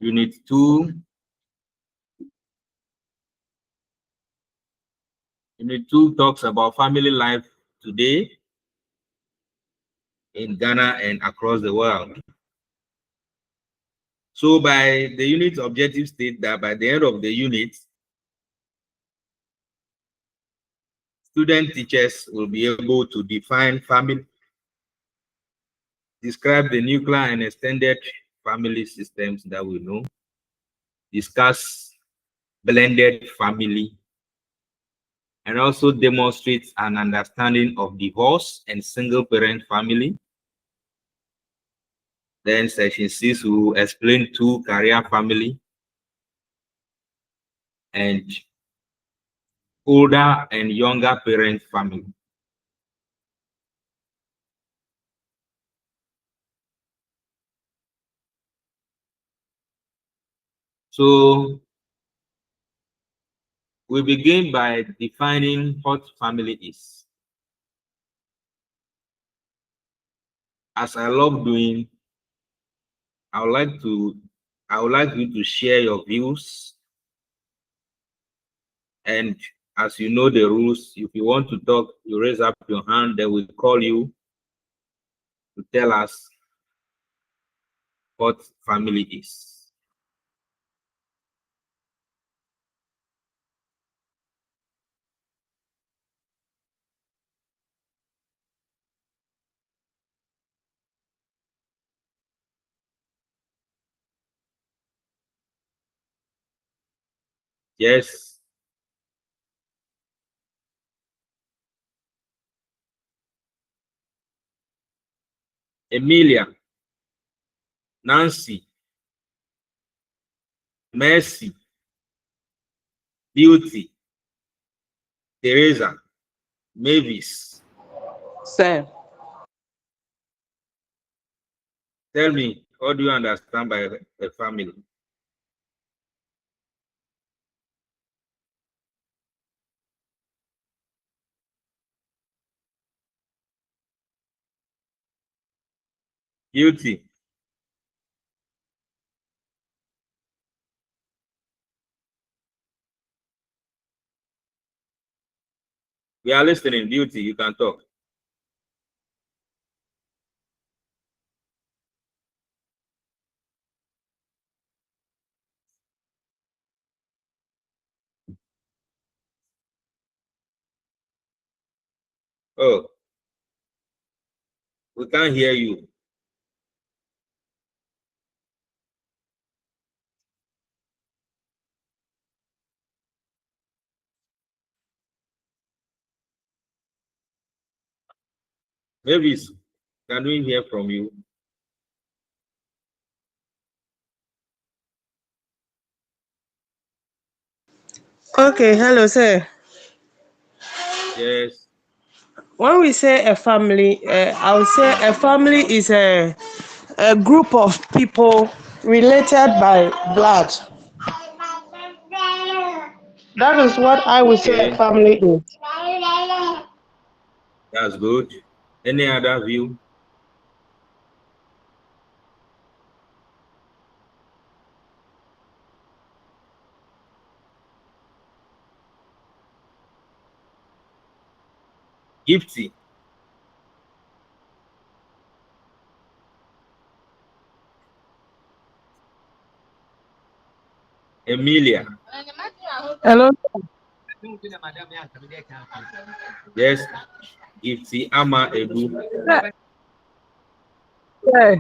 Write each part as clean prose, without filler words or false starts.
Unit 2. Unit 2 talks about family life today in Ghana and across the world. So by the unit objective state that by the end of the unit, student teachers will be able to define family, describe the nuclear and extended family systems that we know, discuss blended family, and also demonstrate an understanding of divorce and single parent family. Then section 6 will explain two career family and older and younger parent family. So we begin by defining what family is. As I love doing, I would like you to share your views. And as you know the rules, if you want to talk, you raise up your hand, then we'll call you to tell us what family is. Yes. Emilia, Nancy, Mercy, Beauty, Teresa, Mavis. Sir. Tell me, what do you understand by a family? Beauty. We are listening. Beauty, you can talk. Oh, we can't hear you. Mavis, can we hear from you? Okay, hello, sir. Yes. When we say a family, I would say a family is a group of people related by blood. That is what I would say a family is. That's good. Any other view? Gifty. Emilia. Hello. Yes. Gifty Ama Ebu. Yeah.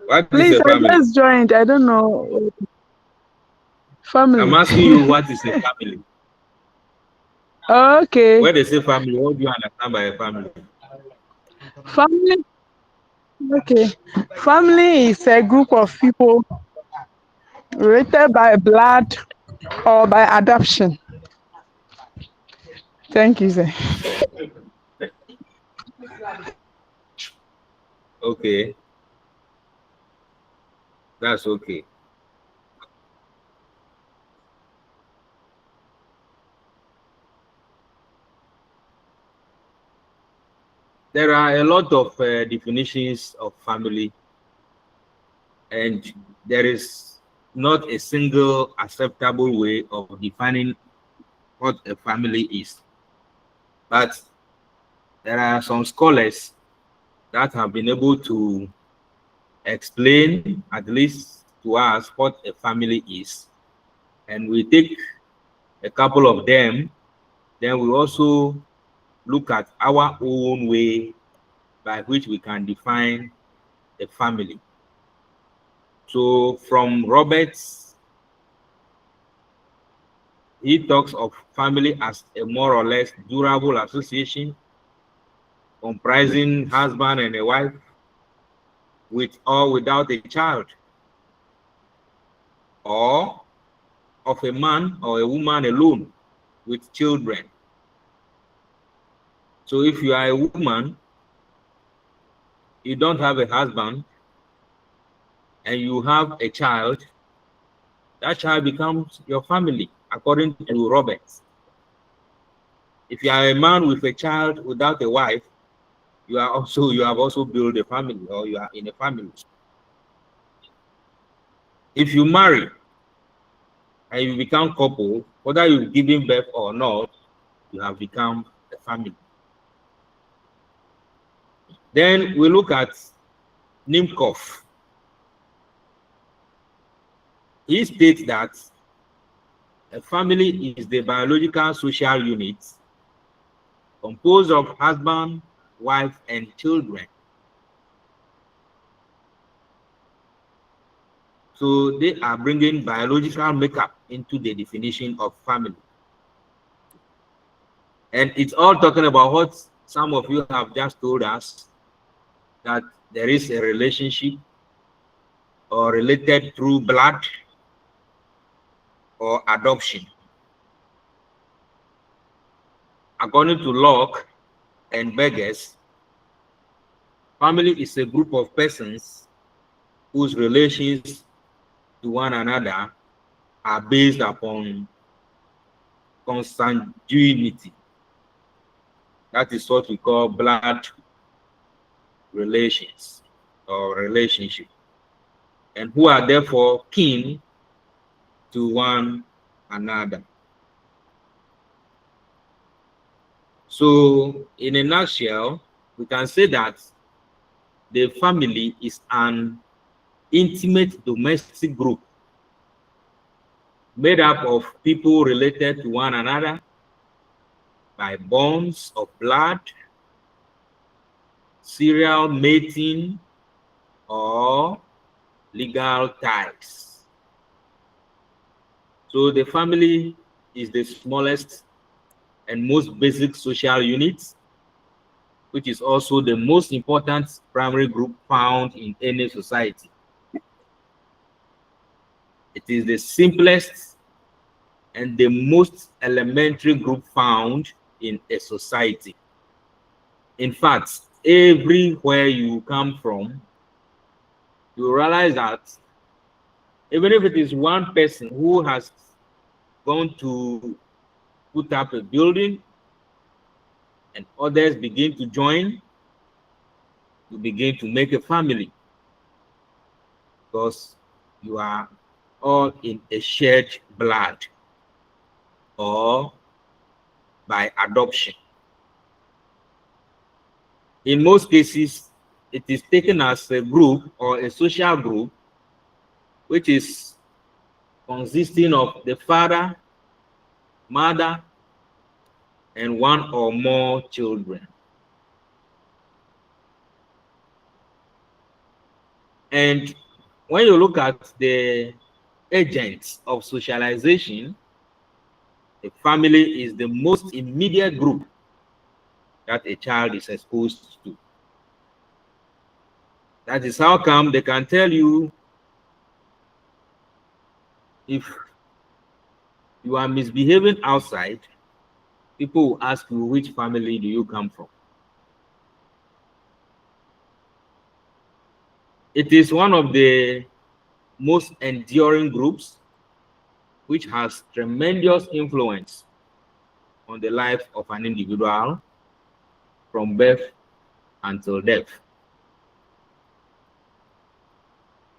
What Please, is a family? I just joined. I don't know. Family. I'm asking you what is a family? Okay. When they say family, what do you understand by a family? Family. Okay. Family is a group of people related by blood or by adoption. Thank you, sir. Okay. That's okay. There are a lot of definitions of family, and there is not a single acceptable way of defining what a family is. But there are some scholars that have been able to explain, at least to us, what a family is. And we take a couple of them, then we also look at our own way by which we can define a family. So from Roberts, he talks of family as a more or less durable association comprising husband and a wife with or without a child, or of a man or a woman alone with children. So if you are a woman, you don't have a husband, and you have a child, that child becomes your family, according to Roberts. If you are a man with a child without a wife, you have also built a family, or you are in a family. If you marry and you become couple, whether you've given birth or not, you have become a family. Then we look at Nimkov. He states that a family is the biological social unit composed of husband, wife, and children. So they are bringing biological makeup into the definition of family. And it's all talking about what some of you have just told us, that there is a relationship or related through blood or adoption. According to Locke and Burgess, family is a group of persons whose relations to one another are based upon consanguinity. That is what we call blood relations or relationship, and who are therefore kin to one another. So in a nutshell, we can say that the family is an intimate domestic group made up of people related to one another by bonds of blood, serial mating, or legal ties. So the family is the smallest and most basic social unit, which is also the most important primary group found in any society. It is the simplest and the most elementary group found in a society. In fact, everywhere you come from, you realize that even if it is one person who has gone to put up a building and others begin to join, you begin to make a family, because you are all in a shared blood or by adoption. In most cases, it is taken as a group or a social group which is consisting of the father, mother, and one or more children. And when you look at the agents of socialization, the family is the most immediate group that a child is exposed to. That is how come they can tell you if you are misbehaving outside, people will ask you, which family do you come from? It is one of the most enduring groups which has tremendous influence on the life of an individual from birth until death.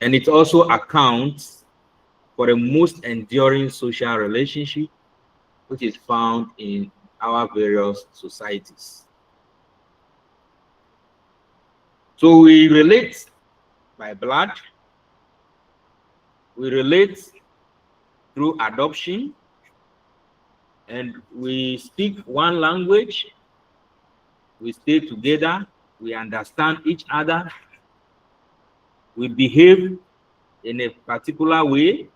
And it also accounts for the most enduring social relationship which is found in our various societies. So we relate by blood, we relate through adoption, and we speak one language, we stay together, we understand each other, we behave in a particular way,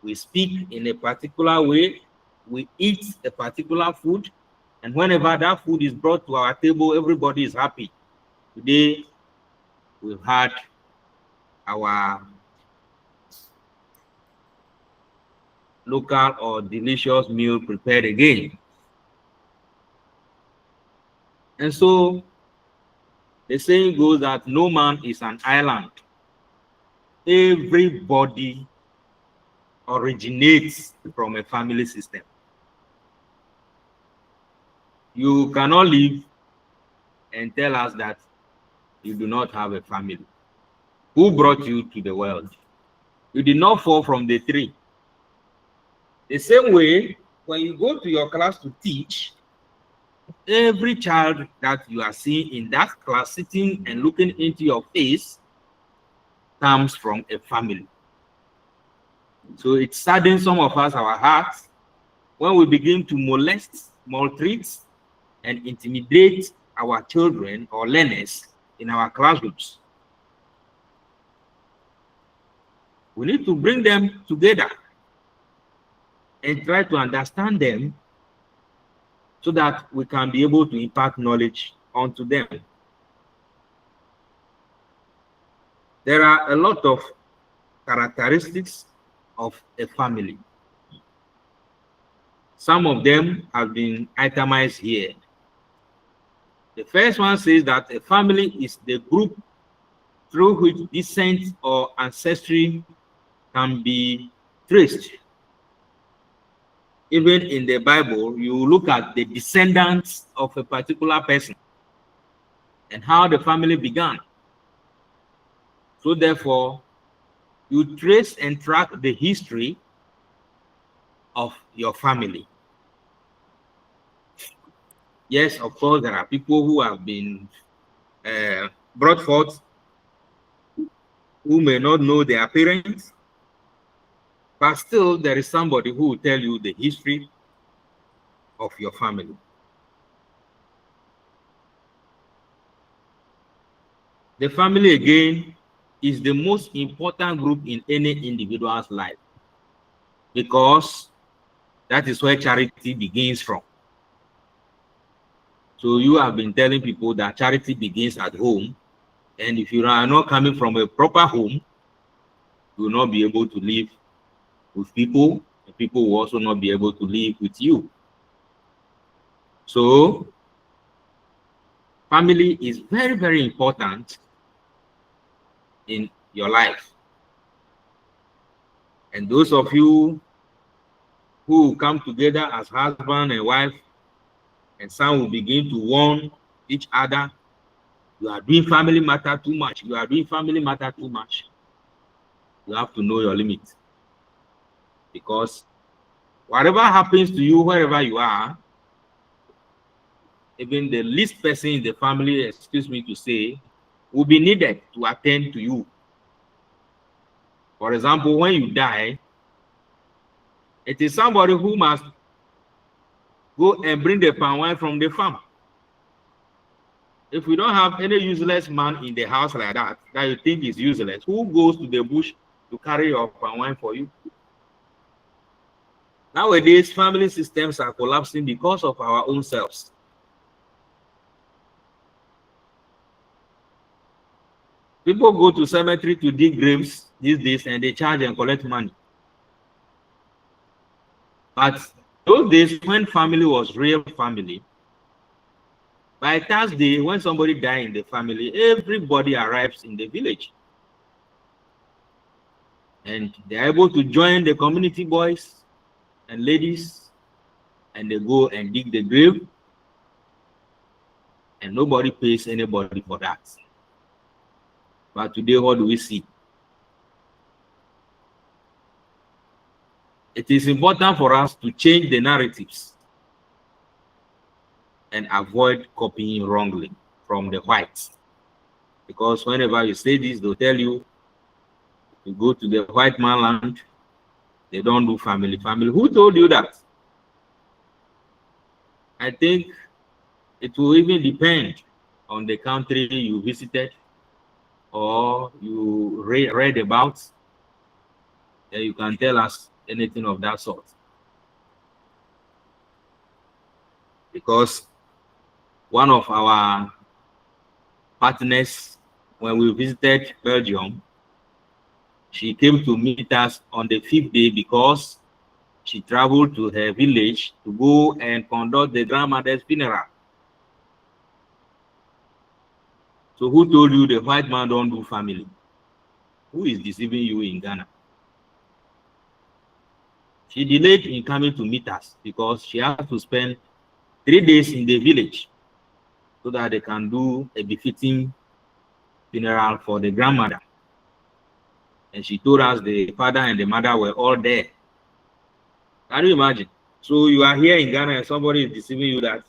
we speak in a particular way, we eat a particular food, and whenever that food is brought to our table, everybody is happy. Today, we've had our local or delicious meal prepared again. And so, the saying goes that no man is an island. Everybody originates from a family system. You cannot live and tell us that you do not have a family. Who brought you to the world? You did not fall from the tree. The same way, when you go to your class to teach, every child that you are seeing in that class sitting and looking into your face comes from a family. So it saddens some of us, our hearts, when we begin to molest, maltreat, and intimidate our children or learners in our classrooms. We need to bring them together and try to understand them so that we can be able to impart knowledge onto them. There are a lot of characteristics of a family. Some of them have been itemized here. The first one says that a family is the group through which descent or ancestry can be traced. Even in the Bible, you look at the descendants of a particular person and how the family began. So therefore, you trace and track the history of your family. Yes, of course, there are people who have been brought forth who may not know their parents, but still there is somebody who will tell you the history of your family. The family, again, is the most important group in any individual's life because that is where charity begins from. So you have been telling people that charity begins at home, and if you are not coming from a proper home, you will not be able to live with people, and people will also not be able to live with you. So family is very, very important in your life. And those of you who come together as husband and wife, and some will begin to warn each other, you are doing family matter too much. You are doing family matter too much. You have to know your limit. Because whatever happens to you, wherever you are, even the least person in the family, excuse me to say, will be needed to attend to you. For example, when you die, it is somebody who must go and bring the palm wine from the farm. If we don't have any useless man in the house like that you think is useless, who goes to the bush to carry your palm wine for you? Nowadays, family systems are collapsing because of our own selves. People go to cemetery to dig graves these days and they charge and collect money. But those days when family was real family, by Thursday, when somebody dies in the family, everybody arrives in the village. And they're able to join the community boys and ladies, and they go and dig the grave, and nobody pays anybody for that. But today, what do we see? it is important for us to change the narratives and avoid copying wrongly from the whites. Because whenever you say this, they'll tell you, you go to the white man land, they don't do family. Family. Who told you that? I think it will even depend on the country you visited or you read about. Then you can tell us anything of that sort. Because one of our partners, when we visited Belgium, she came to meet us on the 5th day because she traveled to her village to go and conduct the grandmother's funeral. So who told you the white man don't do family? Who is deceiving you in Ghana? She delayed in coming to meet us because she had to spend 3 days in the village so that they can do a befitting funeral for the grandmother. And she told us the father and the mother were all there. Can you imagine? So you are here in Ghana and somebody is deceiving you that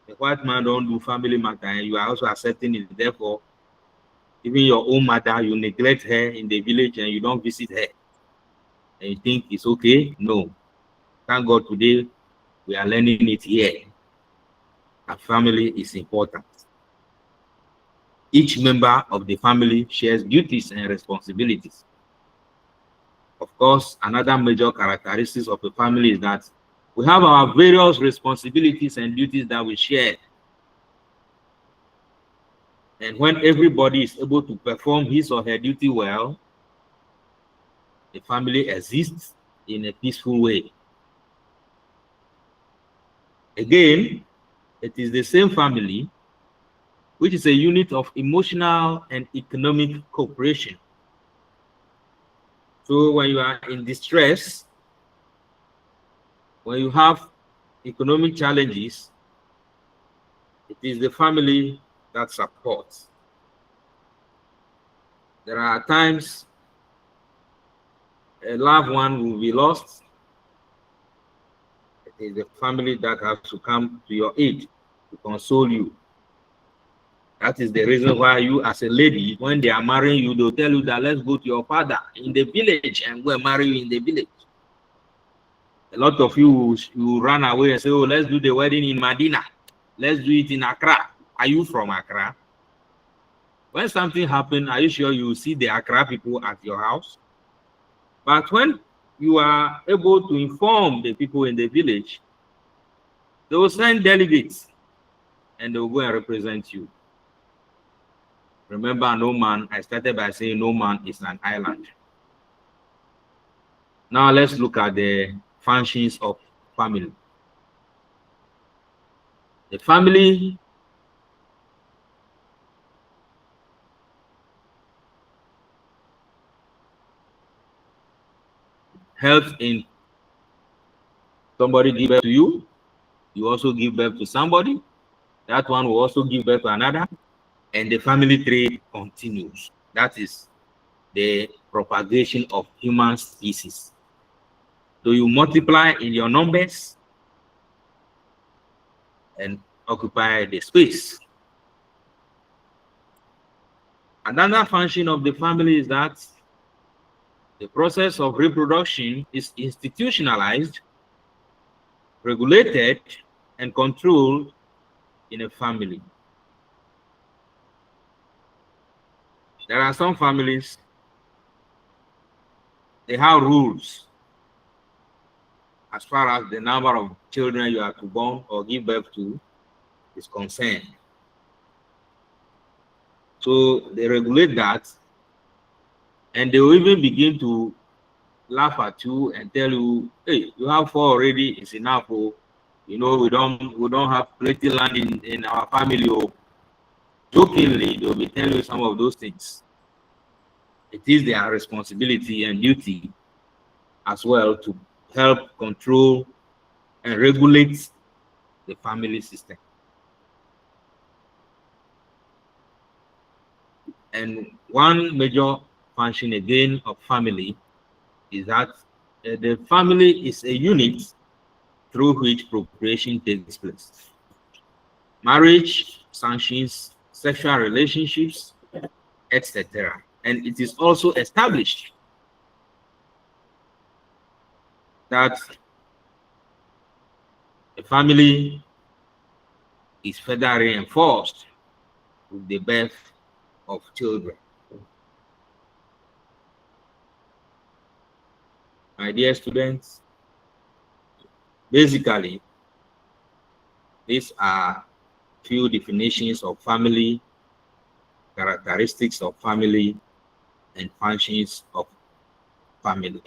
the white man don't do family matter and you are also accepting it. Therefore, even your own mother, you neglect her in the village and you don't visit her. And you think it's okay? No. Thank God today we are learning it here. A family is important. Each member of the family shares duties and responsibilities. Of course, another major characteristic of a family is that we have our various responsibilities and duties that we share. And when everybody is able to perform his or her duty well, the family exists in a peaceful way. Again, it is the same family which is a unit of emotional and economic cooperation. So when you are in distress, when you have economic challenges, it is the family that supports. There are times a loved one will be lost. It is the family that has to come to your aid to console you. That is the reason why you, as a lady, when they are marrying you, they'll tell you that let's go to your father in the village and go and marry you in the village. A lot of you run away and say, oh, let's do the wedding in Medina. Let's do it in Accra. Are you from Accra? When something happens, are you sure you will see the Accra people at your house? But when you are able to inform the people in the village, they will send delegates and they will go and represent you. Remember, no man, I started by saying no man is an island. Now let's look at the functions of family. The family helps in somebody give birth to you, you also give birth to somebody, that one will also give birth to another, and the family tree continues. That is the propagation of human species. So you multiply in your numbers and occupy the space. Another function of the family is that the process of reproduction is institutionalized, regulated, and controlled in a family. There are some families, they have rules as far as the number of children you are to born or give birth to is concerned. So they regulate that, and they will even begin to laugh at you and tell you, hey, you have 4 already, it's enough. Oh, you know, we don't have plenty land in our family. Oh, jokingly, they'll be telling you some of those things. It is their responsibility and duty as well to help control and regulate the family system. And one major function again of family is that The family is a unit through which procreation takes place. Marriage sanctions sexual relationships, etc. And it is also established that the family is further reinforced with the birth of children. My dear students, basically, these are few definitions of family, characteristics of family, and functions of family.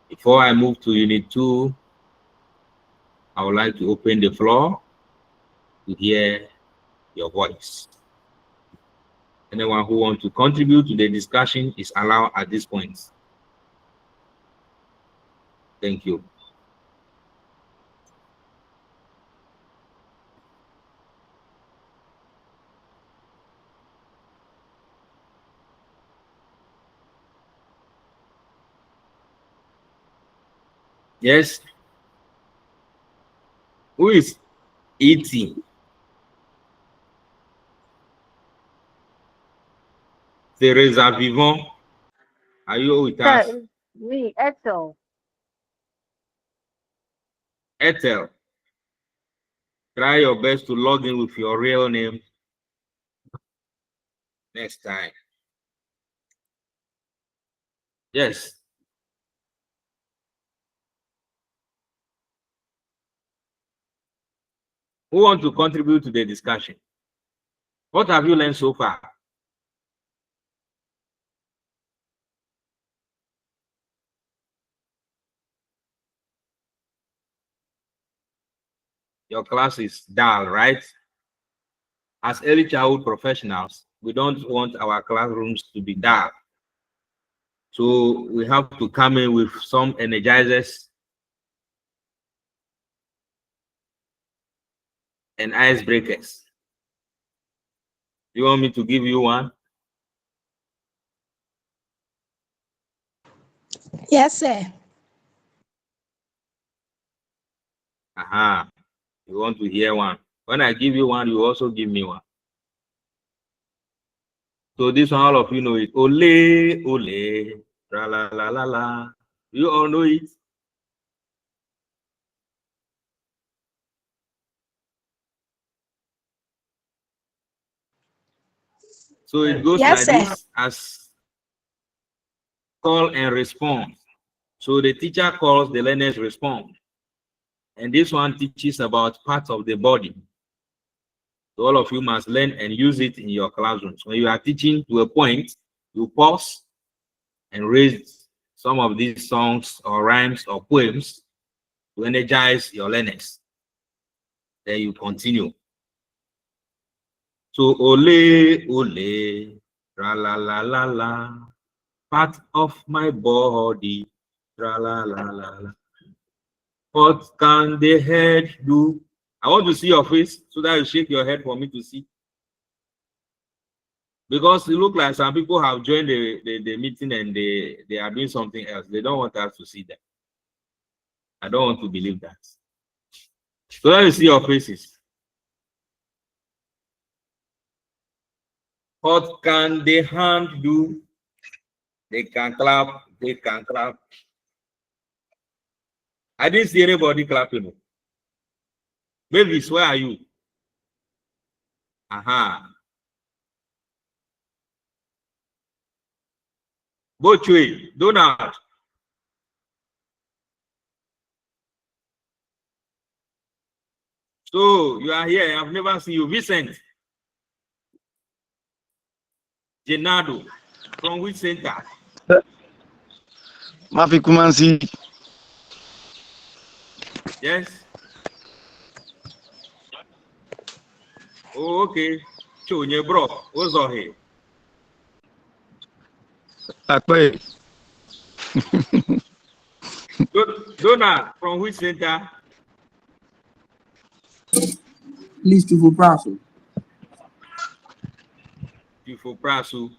Before I move to Unit 2, I would like to open the floor to hear your voice. Anyone who wants to contribute to the discussion is allowed at this point. Thank you. Yes. Who is eating? Teresa Vivant, are you with us? Oui, Ethel. Ethel, try your best to log in with your real name next time. Yes. Who wants to contribute to the discussion? What have you learned so far? Your class is dull, right? As early childhood professionals, we don't want our classrooms to be dull. So we have to come in with some energizers and icebreakers. You want me to give you one? Yes, sir. Aha. You want to hear one? When I give you one, you also give me one. So this one, all of you know it. Ole, ole, tra la la la la. You all know it. So it goes Yes, like sir. this as call and response. So the teacher calls, the learners respond. And this one teaches about parts of the body. So all of you must learn and use it in your classrooms. When you are teaching to a point, you pause and raise some of these songs or rhymes or poems to energize your learners. Then you continue. So ole, ole, tra la la la la, part of my body, tra la la la la. What can the head do? I want to see your face so that you shake your head for me to see. Because it looks like some people have joined the meeting and they are doing something else. They don't want us to see them. I don't want to believe that. So let me see your faces. What can the hand do? They can clap, they can clap. I didn't see anybody clapping. Babies, where are you? Aha. Bochwe, Donald. So you are here. I've never seen you. Vincent. Genado. From which center? Mafi Kumansi. Yes. Oh, okay. Chonye bro. What's on here? Akwe. Donald, from which center? Please to for Praso. You for Prasu.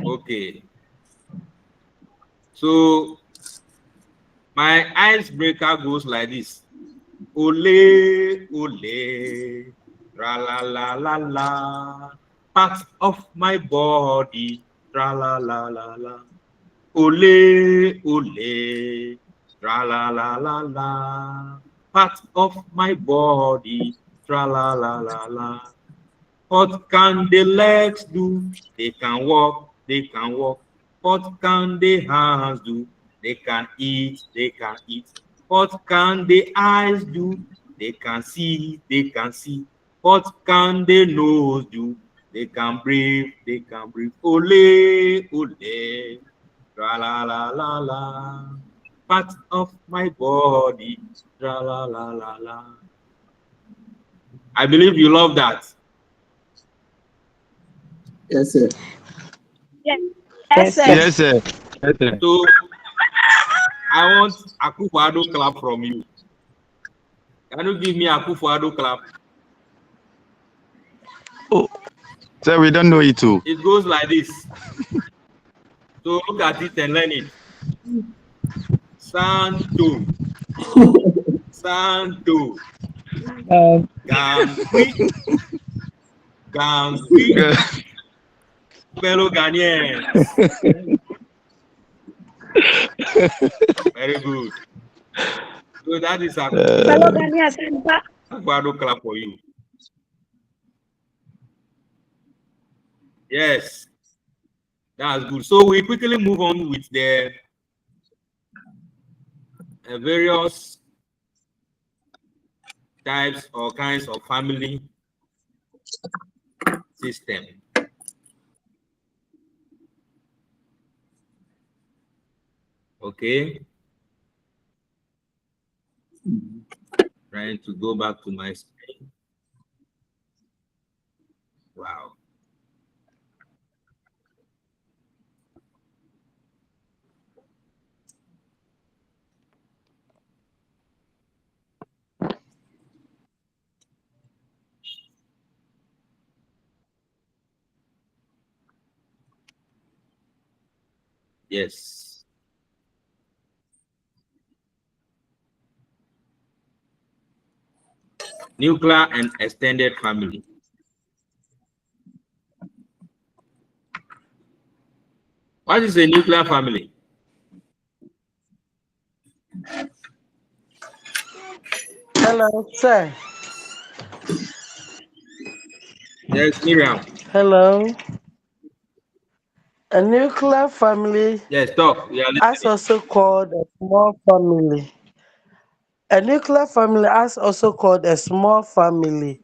Okay. So my icebreaker goes like this. Ole, ole, tra la la la la. Part of my body, tra la la la la. Ole, ole, tra la la la la. Part of my body, tra la la la la. What can the legs do? They can walk, they can walk. What can the hands do? They can eat, they can eat. What can the eyes do? They can see, they can see. What can the nose do? They can breathe, they can breathe. Ole, ole, tra la la la la. Part of my body, tra la la la la. I believe you love that. Yes, sir. Yes, Yes, sir. sir. Yes, sir. Yes, sir. So I want a Akufo-Addo clap from you. Can you give me a Akufo-Addo clap? Oh, sir, we don't know it too. It goes like this. So look at it and learn it. Santo. Santo. Gangui. Gangui. Fellow Ghanaians. Very good. So that is a Fellow Ghanaians, Akufo-Addo clap for you. Yes. That's good. So we quickly move on with the various types or kinds of family system. Okay. Trying to go back to my screen. Wow. Yes. Nuclear and extended family. What is a nuclear family? Hello, sir. Yes, Miriam. Hello. A nuclear family, Yes, talk. We are as listening. also called a small family. A nuclear family, as also called a small family,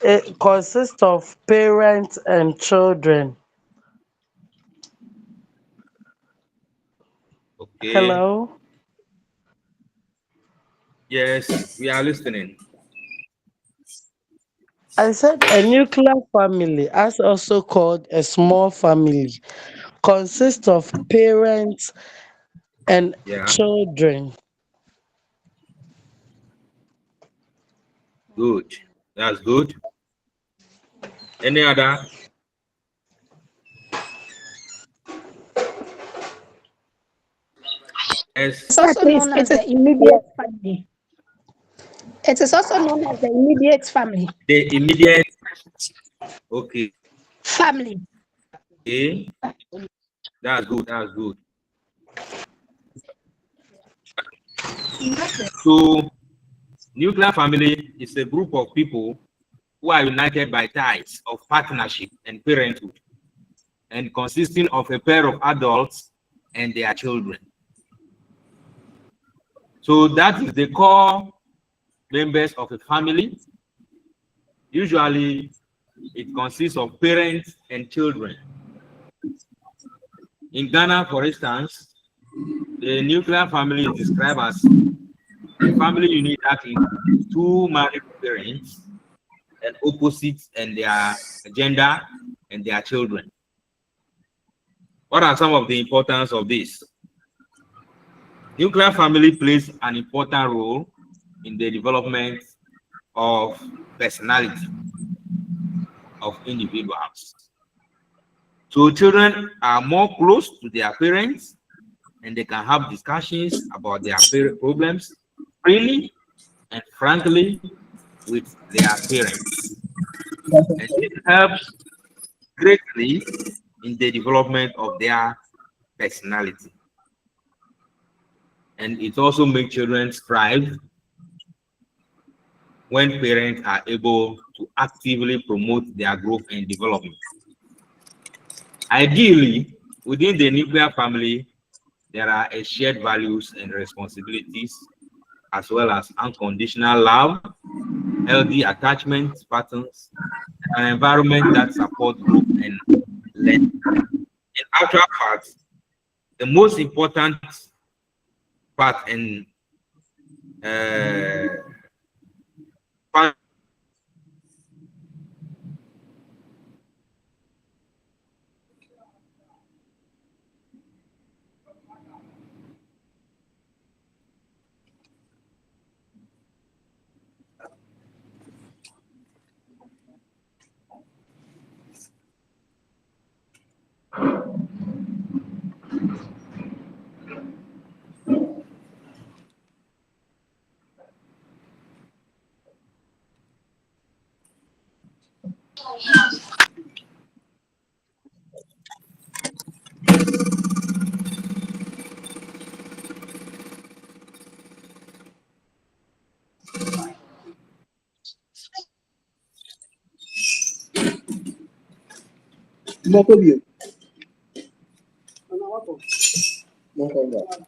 it consists of parents and children. Okay. Hello. Yes, we are listening. I said a nuclear family, as also called a small family, consists of parents and Yeah, children. good. That's good. Any other? it's Yes. also known as the immediate family. It is also known as the immediate family. The immediate. Okay. Family. Okay. That's good. That's good. So, nuclear family is a group of people who are united by ties of partnership and parenthood, and consisting of a pair of adults and their children. So that is the core members of a family. Usually, it consists of parents and children. In Ghana, for instance, the nuclear family is described as a family unit that includes two married parents and opposites and their gender and their children. What are some of the importance of this? Nuclear family plays an important role in the development of personality of individuals. So children are more close to their parents and they can have discussions about their problems freely and frankly with their parents. And it helps greatly in the development of their personality. And it also makes children thrive when parents are able to actively promote their growth and development. Ideally, within the nuclear family, there are shared values and responsibilities, as well as unconditional love, healthy attachment patterns, and an environment that supports growth and learning. In actual fact, the most important part in uh, Mokobio. Mokobio.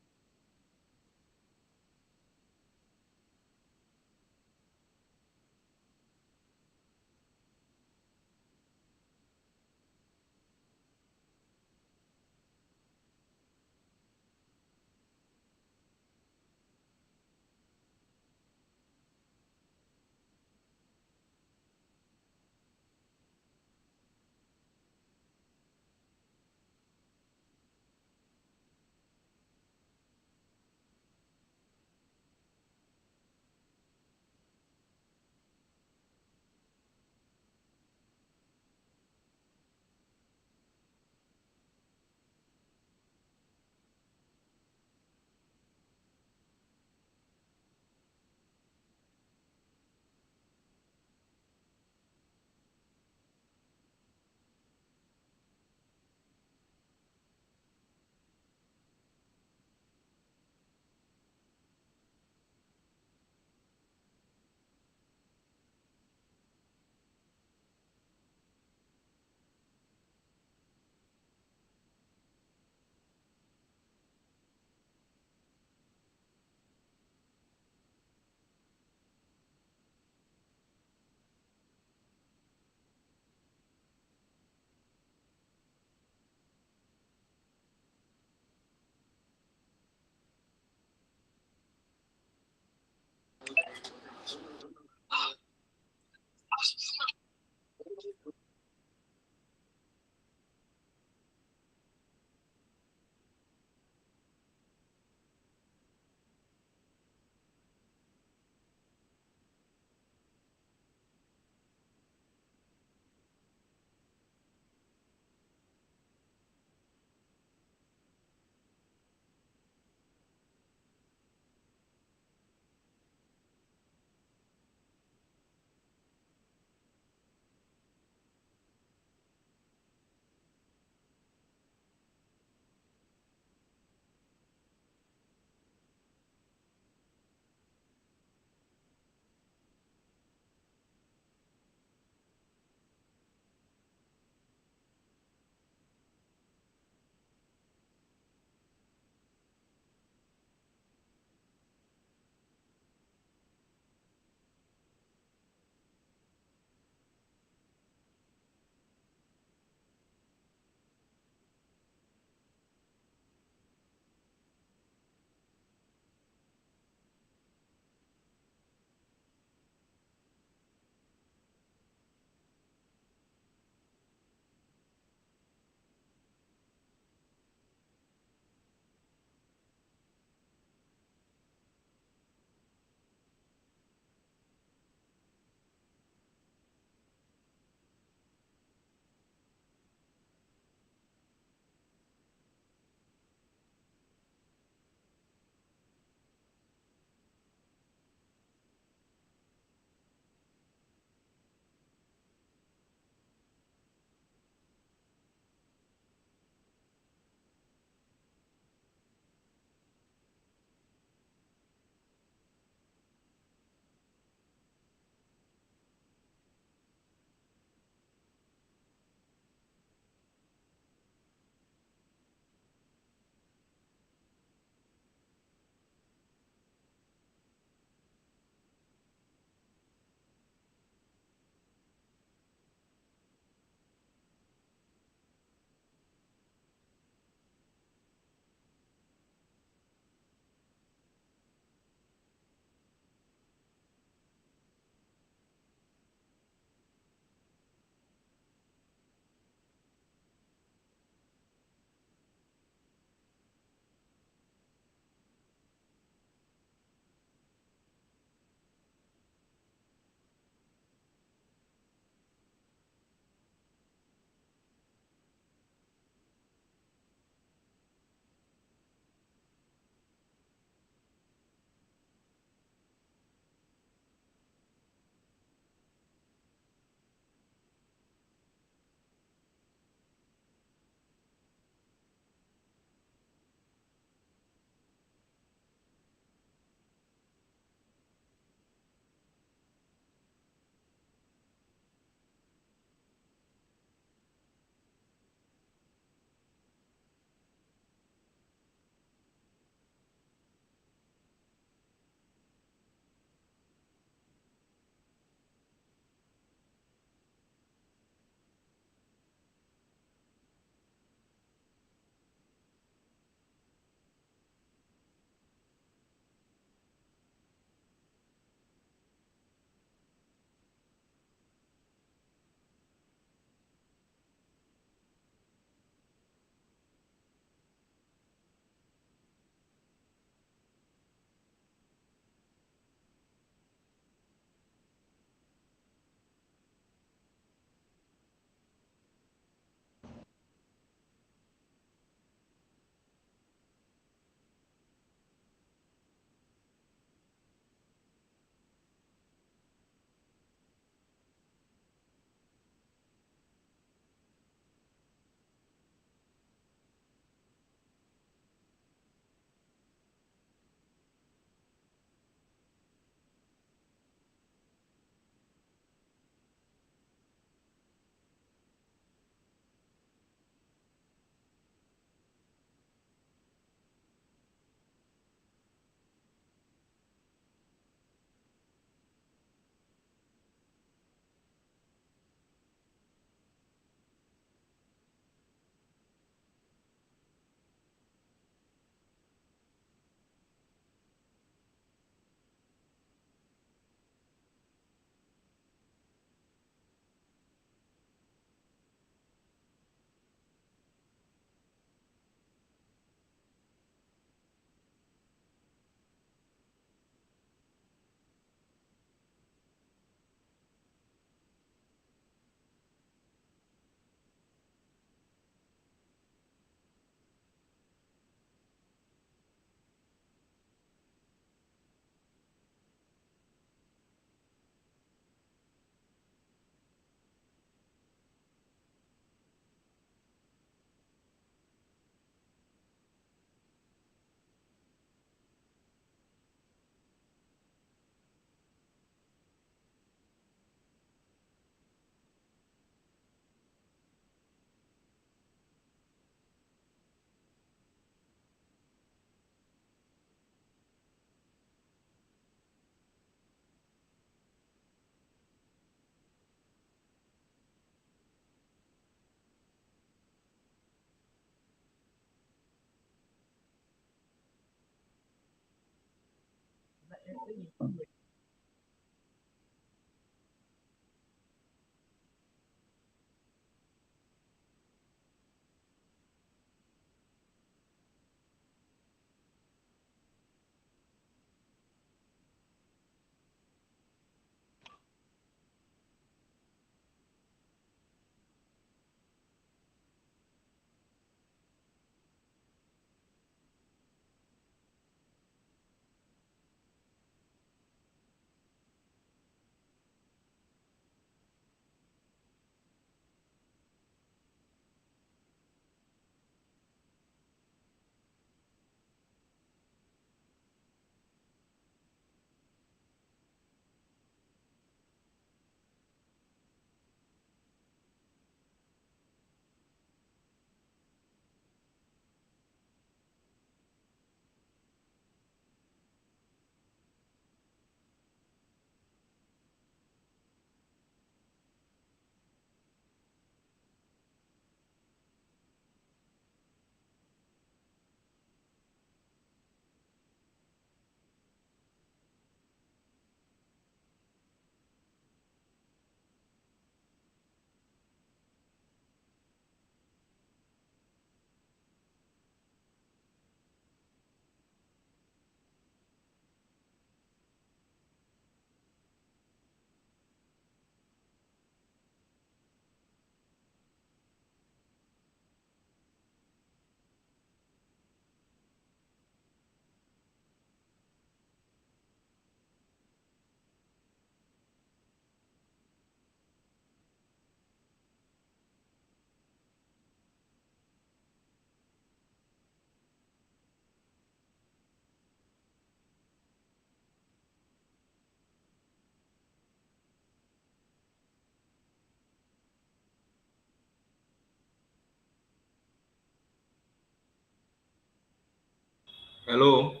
Hello.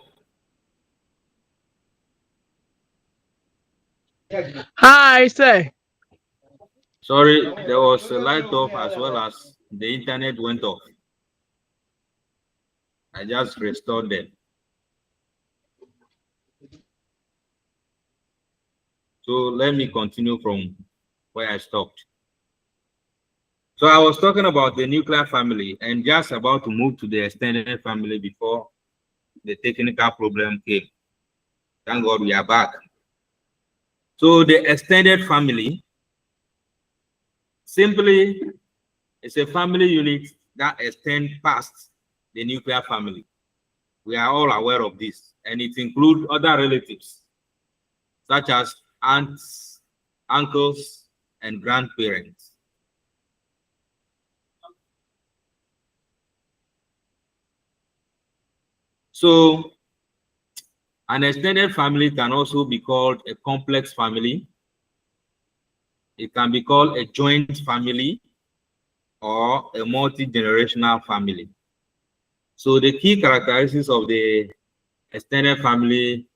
Hi, sir. Sorry, there was a light off as well as the internet went off. I just restored them. So let me continue from where I stopped. So I was talking about the nuclear family and just about to move to the extended family before the technical problem came. Thank God we are back. So the extended family simply is a family unit that extends past the nuclear family. We are all aware of this, and it includes other relatives such as aunts, uncles, and grandparents. So an extended family can also be called a complex family. It can be called a joint family or a multi-generational family. So the key characteristics of the extended family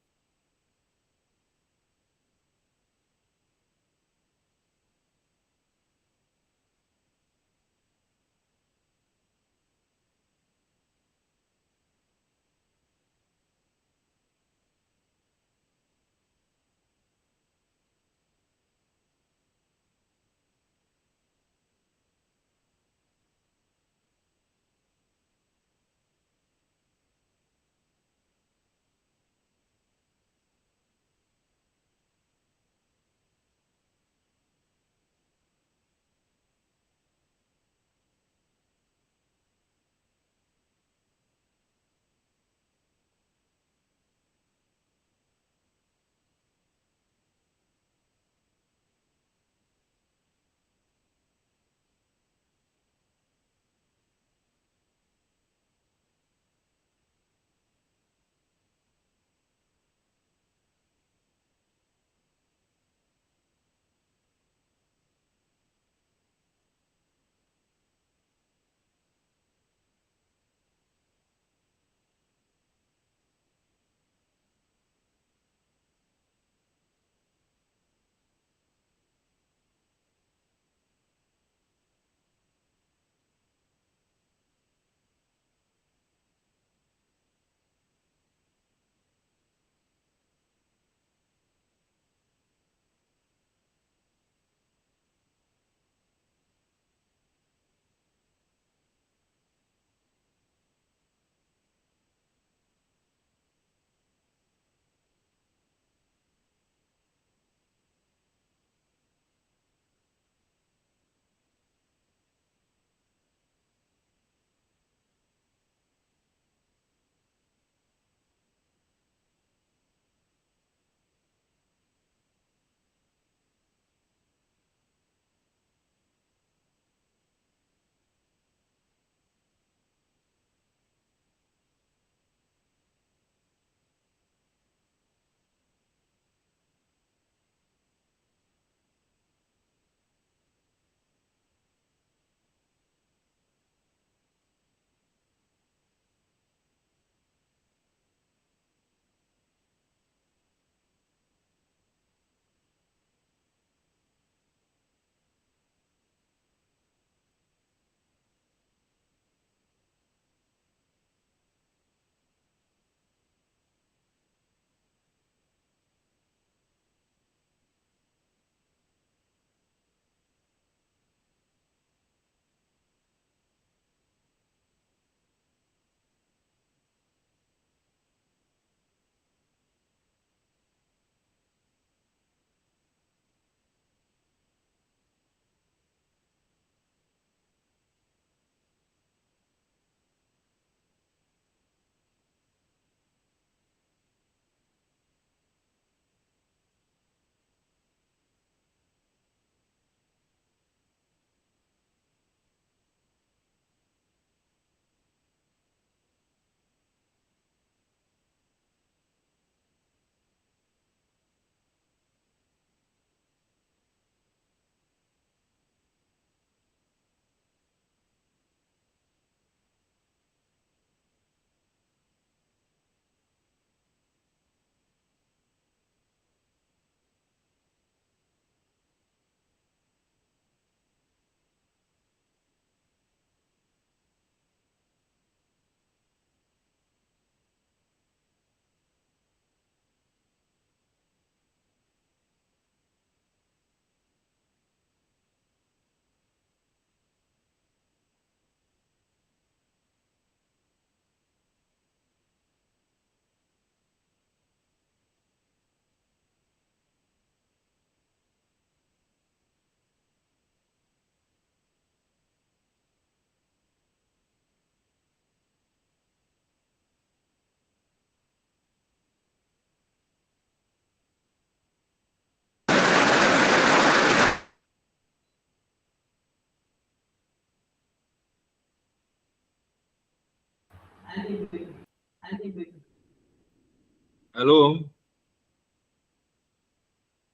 Hello?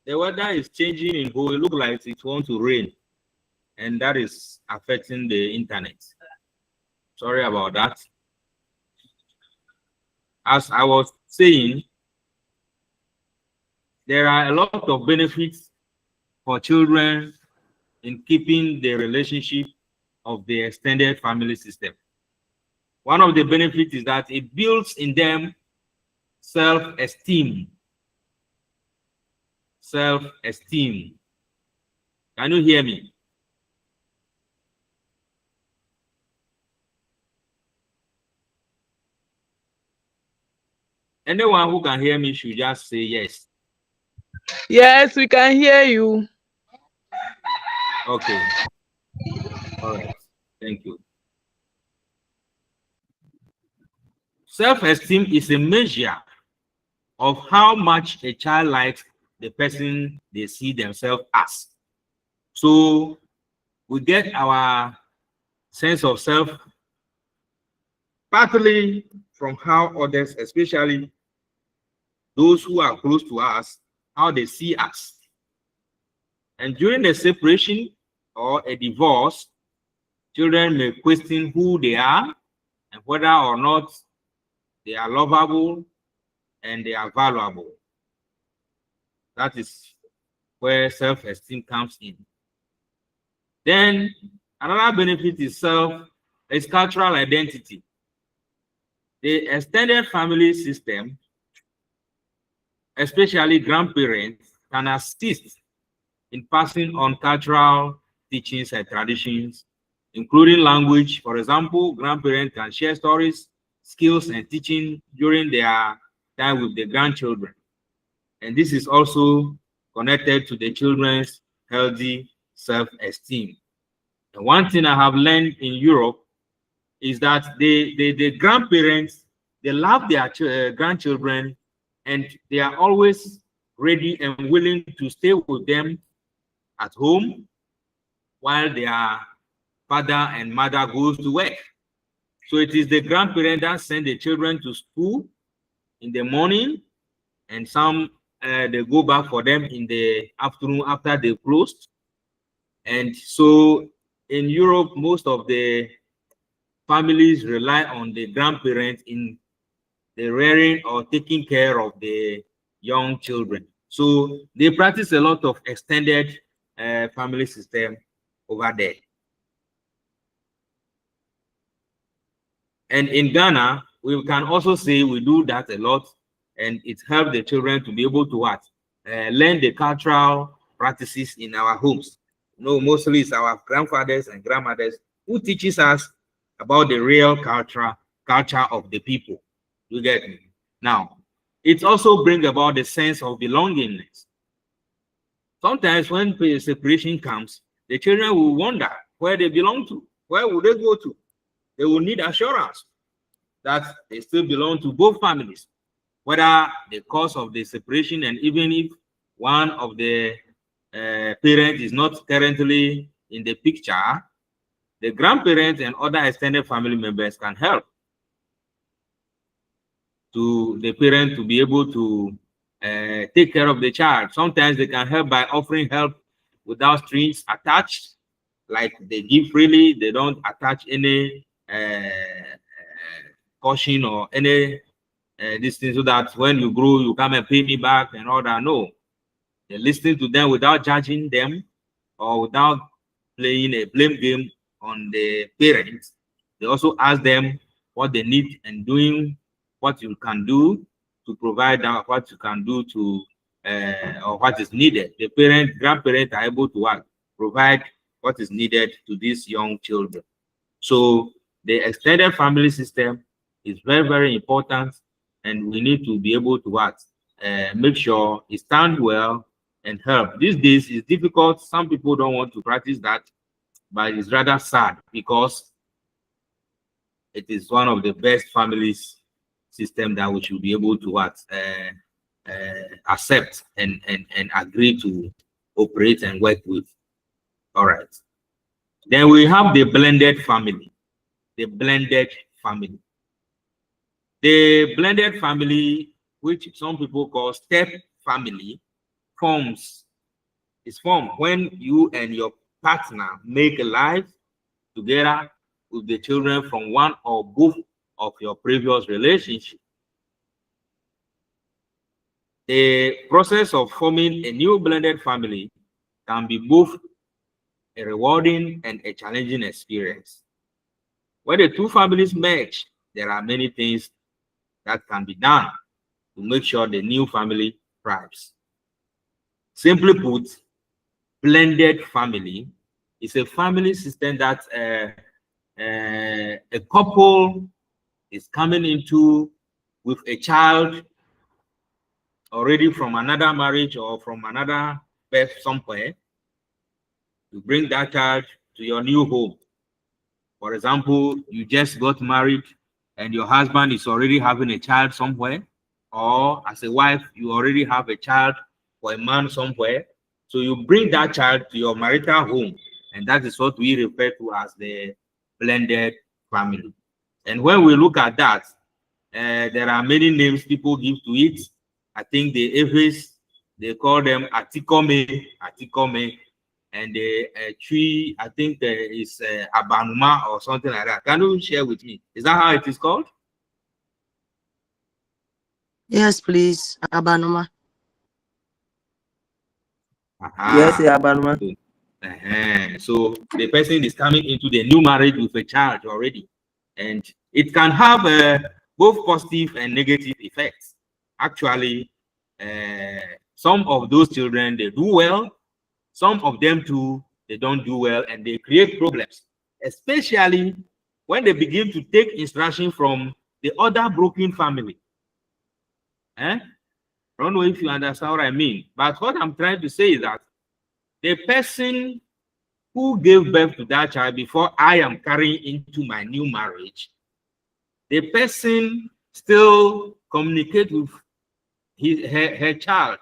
The weather is changing in Ho. It looks like it wants to rain, and that is affecting the internet. Sorry about that. As I was saying, there are a lot of benefits for children in keeping the relationship of the extended family system. One of the benefits is that it builds in them self-esteem. Self-esteem. Can you hear me? Anyone who can hear me should just say yes. Yes, we can hear you. Okay. All right. Thank you. Self-esteem is a measure of how much a child likes the person they see themselves as. So we get our sense of self partly from how others, especially those who are close to us, how they see us. And during a separation or a divorce, children may question who they are and whether or not they are lovable and they are valuable. That is where self-esteem comes in. Then another benefit is cultural identity. The extended family system, especially grandparents, can assist in passing on cultural teachings and traditions, including language. For example, grandparents can share stories, skills, and teaching during their time with the grandchildren. And this is also connected to the children's healthy self-esteem. And one thing I have learned in Europe is that the grandparents, they love their grandchildren, and they are always ready and willing to stay with them at home while their father and mother goes to work. So it is the grandparents that send the children to school in the morning, and some they go back for them in the afternoon after they closed. And so in Europe, most of the families rely on the grandparents in the rearing or taking care of the young children. So they practice a lot of extended family system over there. And in Ghana, we can also say we do that a lot, and it helps the children to be able to learn the cultural practices in our homes. You know, mostly it's our grandfathers and grandmothers who teaches us about the real culture of the people. You get me? Now, it also brings about the sense of belongingness. Sometimes when separation comes, the children will wonder where they belong to. Where will they go to? They will need assurance that they still belong to both families, whether the cause of the separation, and even if one of the parents is not currently in the picture, the grandparents and other extended family members can help to the parent to be able to take care of the child. Sometimes they can help by offering help without strings attached, like they give freely. They don't attach any caution or any this thing, so that when you grow, you come and pay me back and all that. No, they listen to them without judging them or without playing a blame game on the parents. They also ask them what they need and doing what you can do to provide that, what you can do to or what is needed. The grandparents are able to provide what is needed to these young children. So the extended family system is very, very important, and we need to be able to make sure it stands well and help. These days it's difficult. Some people don't want to practice that, but it's rather sad because it is one of the best families system that we should be able to accept and agree to operate and work with. All right. Then we have the blended family. The blended family. The blended family, which some people call step family, is formed when you and your partner make a life together with the children from one or both of your previous relationship. The process of forming a new blended family can be both a rewarding and a challenging experience. When the two families merge, there are many things that can be done to make sure the new family thrives. Simply put, blended family is a family system that a couple is coming into with a child already from another marriage or from another birth somewhere, to bring that child to your new home. For example, you just got married and your husband is already having a child somewhere, or as a wife, you already have a child for a man somewhere. So you bring that child to your marital home, and that is what we refer to as the blended family. And when we look at that, there are many names people give to it. I think the Aves, they call them Atikome, and the tree, I think there is Abanuma or something like that. Can you share with me? Is that how it is called? Yes, please. Abanoma. Yes, Aha. yeah, Banuma. So the person is coming into the new marriage with a child already, and it can have both positive and negative effects. Actually, some of those children, they do well. Some of them too, they don't do well, and they create problems, especially when they begin to take instruction from the other broken family. I don't know if you understand what I mean, but what I'm trying to say is that the person who gave birth to that child before I am carrying into my new marriage, the person still communicate with her child,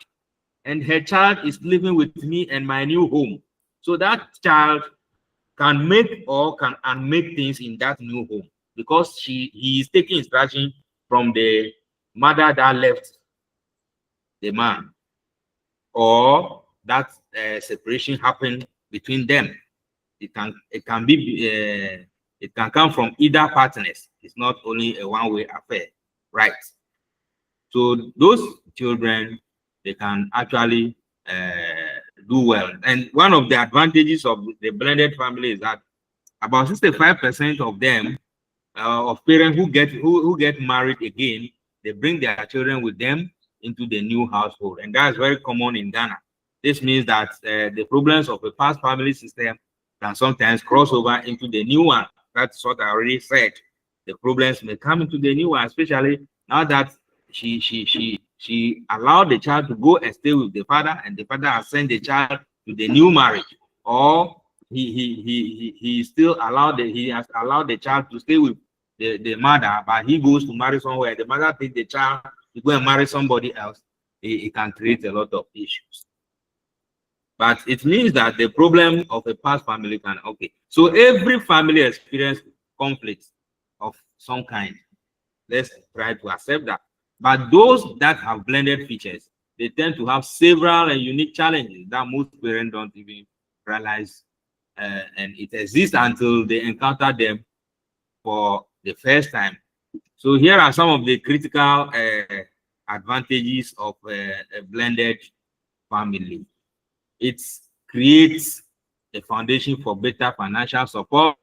and her child is living with me and my new home. So that child can make or can unmake things in that new home, because he is taking instruction from the mother that left the man, or that separation happened between them. It can be it can come from either partners. It's not only a one-way affair, right? So those children, they can actually do well. And one of the advantages of the blended family is that about 65% of them, of parents who get married again, they bring their children with them into the new household, and that's very common in Ghana. This means that the problems of a past family system can sometimes cross over into the new one. That's what I already said. The problems may come into the new one, especially now that she allowed the child to go and stay with the father, and the father has sent the child to the new marriage, or he still allowed he has allowed the child to stay with the mother, but he goes to marry somewhere. The mother takes the child to go and marry somebody else. It can create a lot of issues. But it means that the problem of a past family can, okay. So every family experiences conflicts of some kind. Let's try to accept that. But those that have blended features, they tend to have several and unique challenges that most parents don't even realize, and it exists until they encounter them for the first time. So here are some of the critical advantages of a blended family. It creates a foundation for better financial support.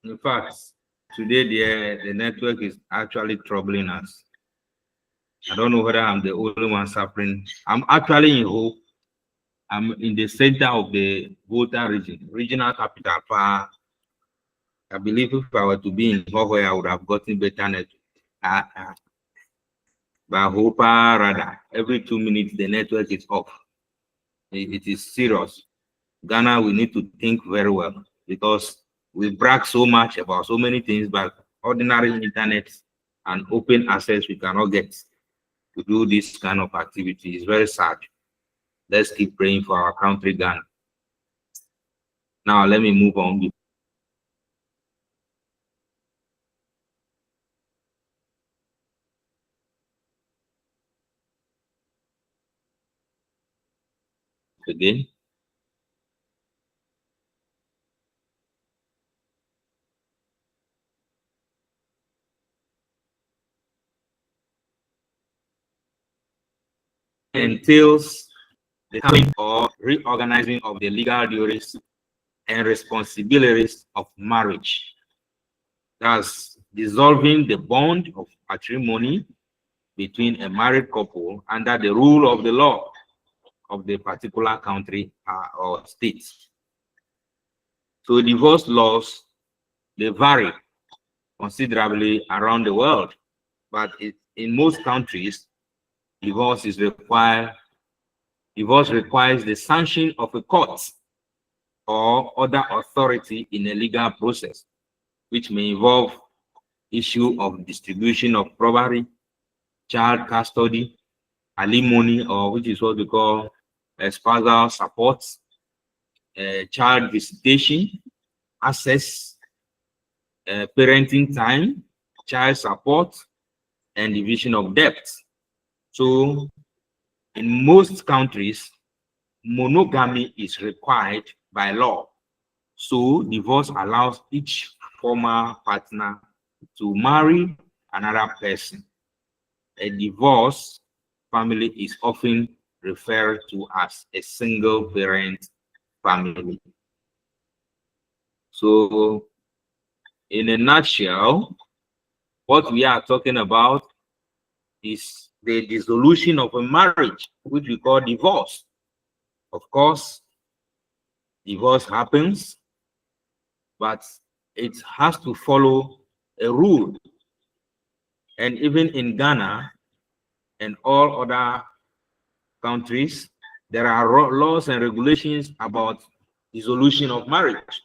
In fact, today the network is actually troubling us. I don't know whether I'm the only one suffering. I'm actually in Hope. I'm in the center of the Volta region, regional capital. I believe if I were to be in Hohoe, I would have gotten better network. But Hopa, rather, every 2 minutes the network is off. It is serious. Ghana, we need to think very well because we brag so much about so many things, but ordinary internet and open access we cannot get to do this kind of activity. It's very sad. Let's keep praying for our country, Ghana. Now, let me move on. Again. Entails the coming or reorganizing of the legal duties and responsibilities of marriage. Thus, dissolving the bond of matrimony between a married couple under the rule of the law of the particular country or state. So divorce laws, they vary considerably around the world, but in most countries, divorce requires the sanction of a court or other authority in a legal process, which may involve issue of distribution of property, child custody, alimony, or which is what we call spousal support, child visitation, access, parenting time, child support, and division of debt. So in most countries, monogamy is required by law. So divorce allows each former partner to marry another person. A divorce family is often referred to as a single parent family. So in a nutshell, what we are talking about is the dissolution of a marriage, which we call divorce. Of course, divorce happens, but it has to follow a rule. And even in Ghana and all other countries, there are laws and regulations about dissolution of marriage.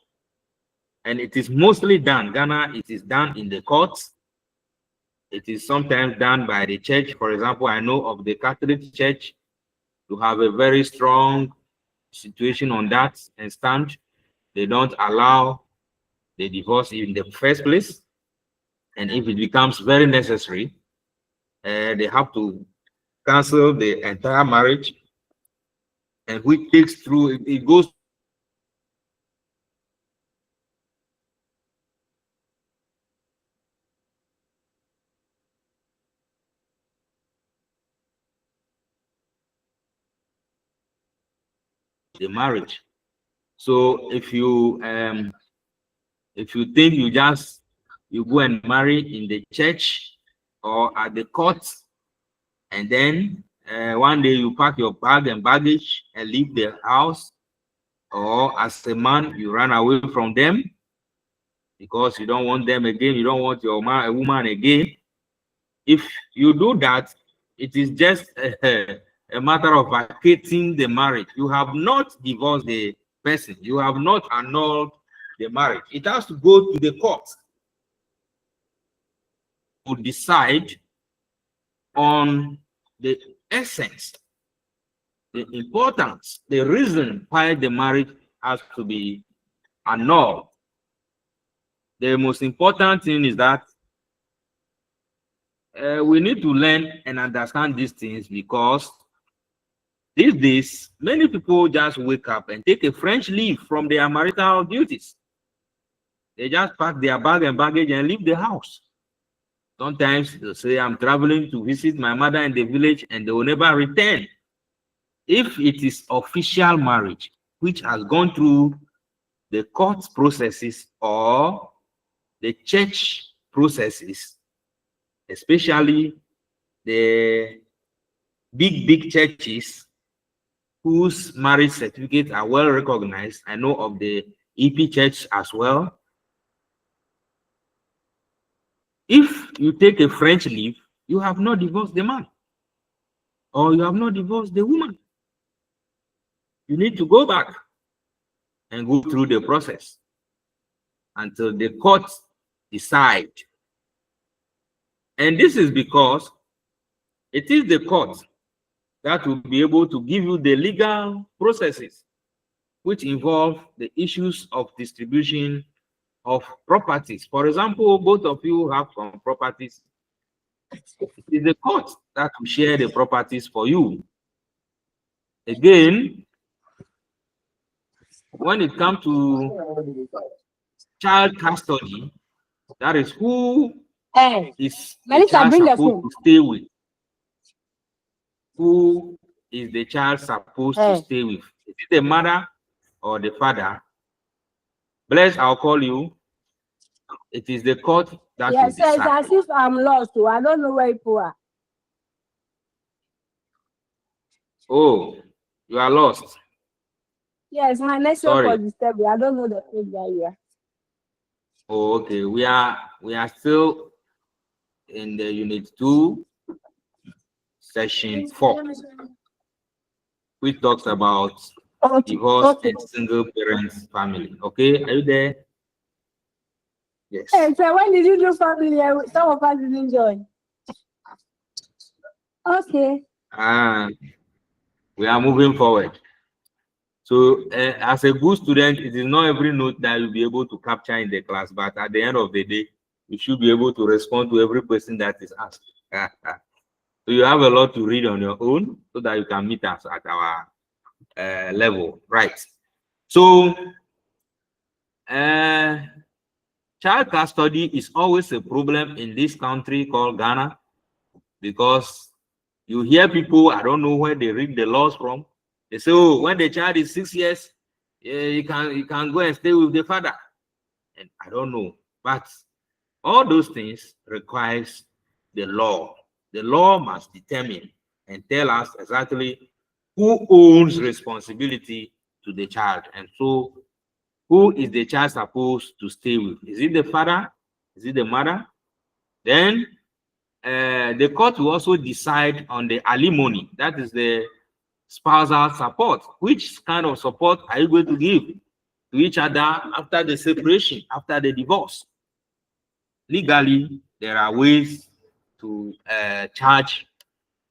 And it is mostly done. Ghana, it is done in the courts. It is sometimes done by the church. For example, I know of the Catholic Church to have a very strong situation on that and stand. They don't allow the divorce in the first place. And if it becomes very necessary, they have to cancel the entire marriage. And which takes through, it goes the marriage. So if you think you go and marry in the church or at the court, and then one day you pack your bag and baggage and leave the house, or as a man you run away from them because you don't want them again, you don't want a woman again. If you do that, it is just a matter of vacating the marriage. You have not divorced the person. You have not annulled the marriage. It has to go to the court to decide on the essence, the importance, the reason why the marriage has to be annulled. The most important thing is that we need to learn and understand these things, because these days, many people just wake up and take a French leave from their marital duties. They just pack their bag and baggage and leave the house. Sometimes they'll say, I'm traveling to visit my mother in the village, and they will never return. If it is official marriage, which has gone through the court processes or the church processes, especially the big churches whose marriage certificates are well recognized. I know of the EP church as well. If you take a French leave, you have not divorced the man, or you have not divorced the woman. You need to go back and go through the process until the court decide. And this is because it is the court that will be able to give you the legal processes, which involve the issues of distribution of properties. For example, both of you have some properties. It is the court that will share the properties for you. Again, when it comes to child custody, that is who is the child supposed to stay with. Who is the child supposed to stay with? Is it the mother or the father? Bless, I'll call you. It is the court that will decide. Yes, as if I'm lost. So I don't know where people are. Oh, you are lost. Yes, my network was disturbed. I don't know the place where you are. Oh, okay. We are still in the unit 2, session 4, which talks about divorce and single parents family. Okay, are you there? Yes. Hey, so when did you do family? Some of us didn't join. Okay. We are moving forward. So as a good student, it is not every note that you'll be able to capture in the class, but at the end of the day, you should be able to respond to every question that is asked. So you have a lot to read on your own so that you can meet us at our level, right? So child custody is always a problem in this country called Ghana, because you hear people, I don't know where they read the laws from. They say, oh, when the child is 6 years, you can go and stay with the father. And I don't know, but all those things requires the law. The law must determine and tell us exactly who owns responsibility to the child. And so who is the child supposed to stay with? Is it the father? Is it the mother? Then the court will also decide on the alimony, that is the spousal support. Which kind of support are you going to give to each other after the separation, after the divorce? Legally, there are ways to charge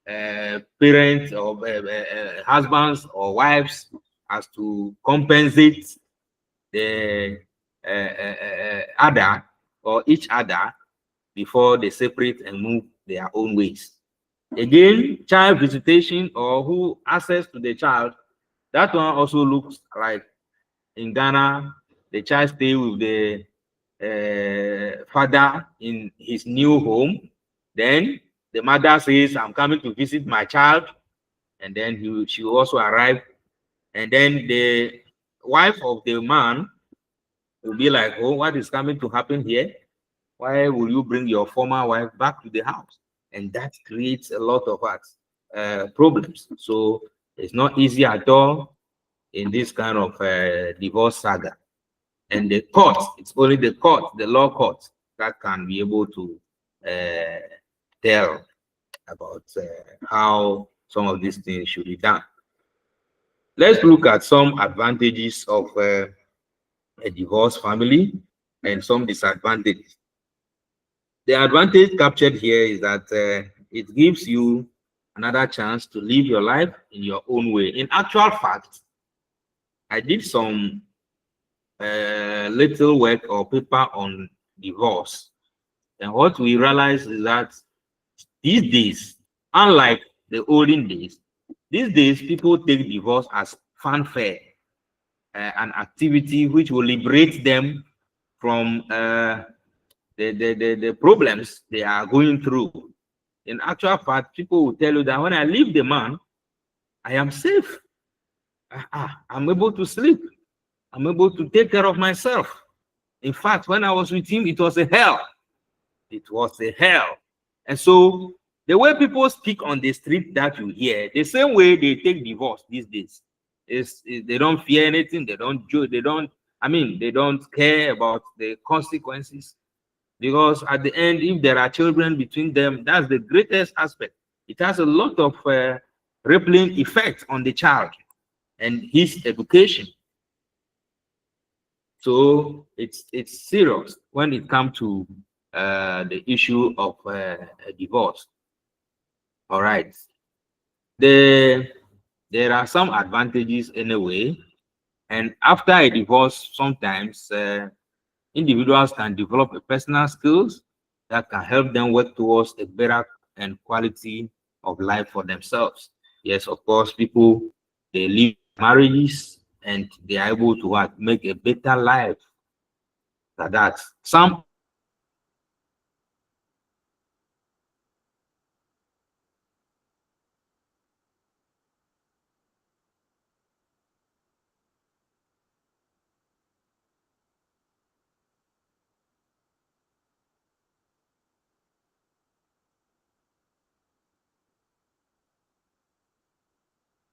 parents or husbands or wives as to compensate the other or each other before they separate and move their own ways. Again, child visitation or who access to the child, that one also looks like in Ghana, the child stay with the father in his new home. Then the mother says, I'm coming to visit my child. And then she will also arrive. And then the wife of the man will be like, oh, what is coming to happen here? Why will you bring your former wife back to the house? And that creates a lot of problems. So it's not easy at all in this kind of divorce saga. And the court, it's only the court, the law court, that can be able to tell about how some of these things should be done. Let's look at some advantages of a divorced family and some disadvantages. The advantage captured here is that it gives you another chance to live your life in your own way. In actual fact, I did some little work or paper on divorce. And what we realized is that these days, unlike the olden days, these days people take divorce as fanfare, an activity which will liberate them from the problems they are going through. In actual fact, people will tell you that when I leave the man, I am safe. I'm able to sleep. I'm able to take care of myself. In fact, when I was with him, it was a hell. It was a hell. And so the way people speak on the street that you hear, the same way they take divorce these days, is they don't fear anything, they don't they don't care about the consequences. Because at the end, if there are children between them, that's the greatest aspect. It has a lot of rippling effect on the child and his education. So it's serious when it comes to the issue of a divorce. All right. There are some advantages anyway. And after a divorce, sometimes individuals can develop a personal skills that can help them work towards a better and quality of life for themselves. Yes, of course, people, they live marriages and they are able to make a better life than that. Some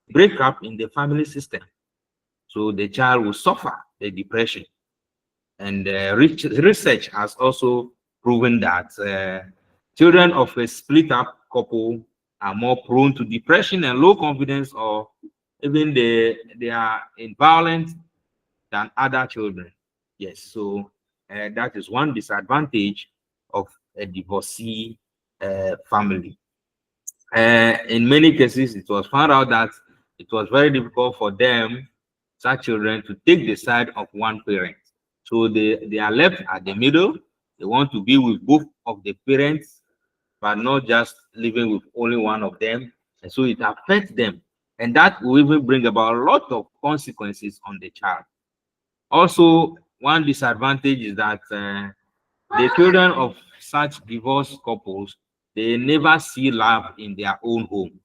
break up in the family system. So the child will suffer the depression. And research has also proven that children of a split up couple are more prone to depression and low confidence, or even they are in violence than other children. Yes, so that is one disadvantage of a divorcee family. In many cases, it was found out that it was very difficult for them, such children, to take the side of one parent. So they are left at the middle. They want to be with both of the parents, but not just living with only one of them. And so it affects them. And that will even bring about a lot of consequences on the child. Also, one disadvantage is that the children of such divorced couples, they never see love in their own home.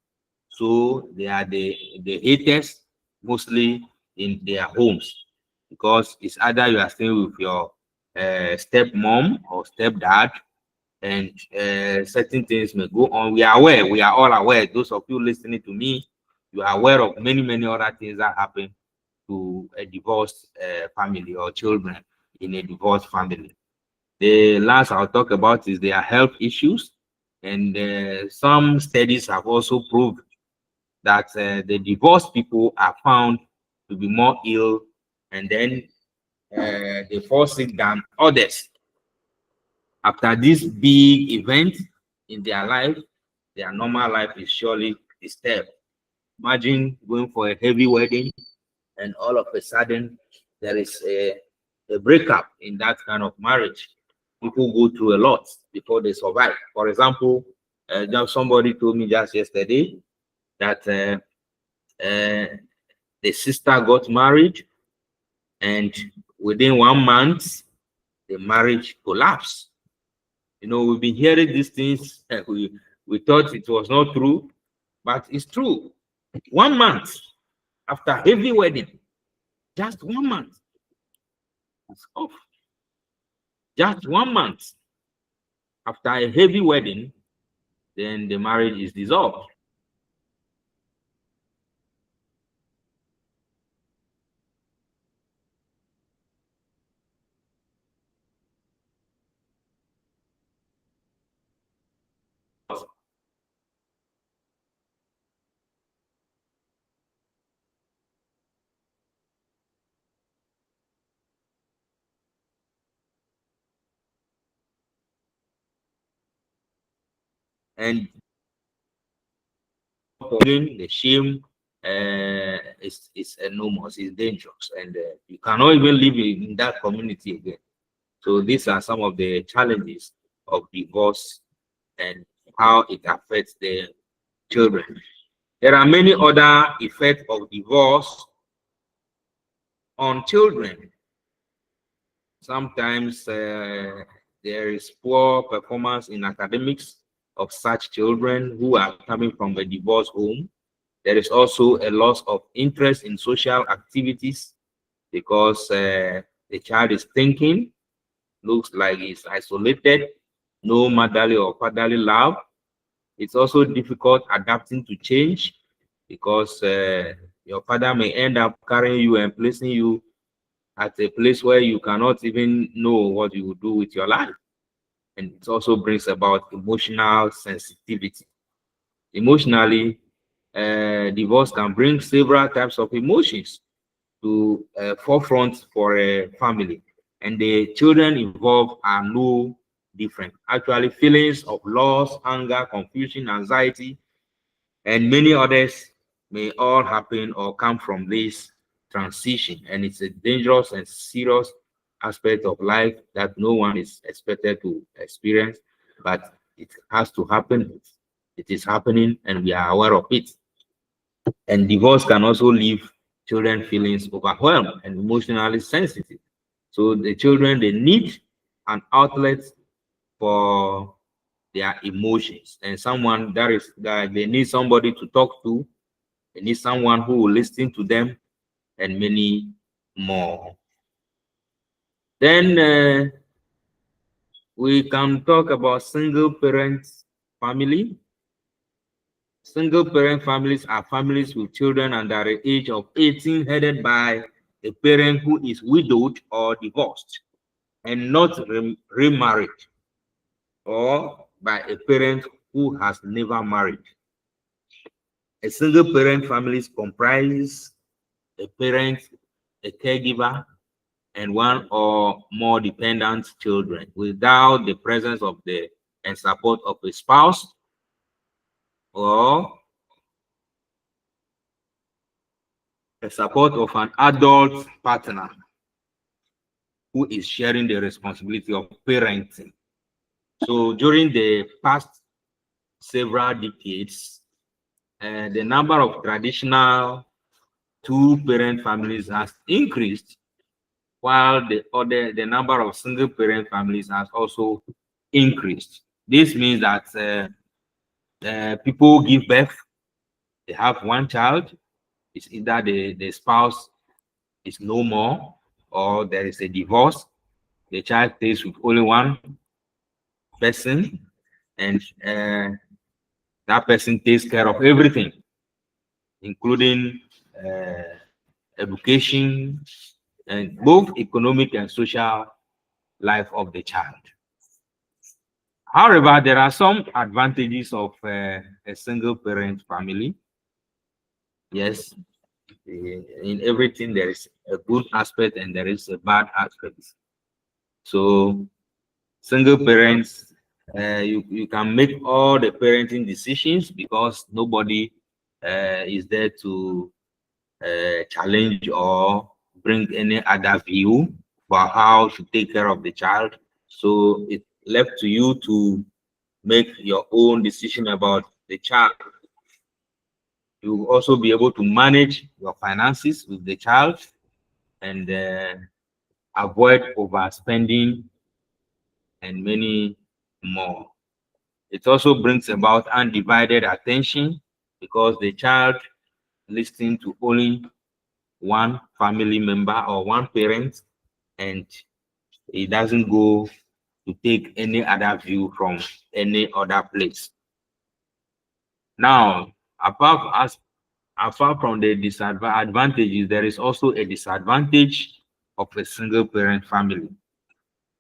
So they are the haters mostly in their homes, because it's either you are staying with your stepmom or stepdad, and certain things may go on. We are aware, we are all aware. Those of you listening to me, you are aware of many other things that happen to a divorced family or children in a divorced family. The last I'll talk about is their health issues, and some studies have also proved that the divorced people are found to be more ill, and then they fall sick than others. After this big event in their life, their normal life is surely disturbed. Imagine going for a heavy wedding and all of a sudden there is a breakup in that kind of marriage. People go through a lot before they survive. For example, just somebody told me just yesterday that the sister got married, and within 1 month, the marriage collapsed. You know, we've been hearing these things. We thought it was not true, but it's true. 1 month after heavy wedding, just 1 month, it's off. Just 1 month after a heavy wedding, then the marriage is dissolved. And the shame is enormous, it's dangerous, and you cannot even live in that community again. So these are some of the challenges of divorce and how it affects the children. There are many other effects of divorce on children. Sometimes there is poor performance in academics of such children who are coming from a divorced home. There is also a loss of interest in social activities because the child is thinking looks like he's isolated, no motherly or fatherly love. It's also difficult adapting to change because your father may end up carrying you and placing you at a place where you cannot even know what you will do with your life. And it also brings about emotional sensitivity. Emotionally, divorce can bring several types of emotions to forefront for a family, and the children involved are no different. Actually, feelings of loss, anger, confusion, anxiety, and many others may all happen or come from this transition, and it's a dangerous and serious aspect of life that no one is expected to experience, but it has to happen. It is happening, and we are aware of it. And divorce can also leave children feelings overwhelmed and emotionally sensitive. So the children, they need an outlet for their emotions, and someone that they need somebody to talk to. They need someone who will listen to them, and many more. Then we can talk about single parent family. Single parent families are families with children under the age of 18 headed by a parent who is widowed or divorced and not remarried, or by a parent who has never married. A single parent families comprise a parent, a caregiver, and one or more dependent children without the presence of the and support of a spouse or the support of an adult partner who is sharing the responsibility of parenting. So during the past several decades, the number of traditional two-parent families has increased, while the number of single-parent families has also increased. This means that people give birth, they have one child. It's either the spouse is no more, or there is a divorce. The child stays with only one person, and that person takes care of everything, including education and both economic and social life of the child. However, there are some advantages of a single parent family. Yes, in everything there is a good aspect and there is a bad aspect. So single parents, you can make all the parenting decisions because nobody is there to challenge or bring any other view for how to take care of the child. So it's left to you to make your own decision about the child. You will also be able to manage your finances with the child and avoid overspending and many more. It also brings about undivided attention because the child listening to only one family member or one parent, and it doesn't go to take any other view from any other place. Now, apart from the disadvantages, there is also a disadvantage of a single parent family.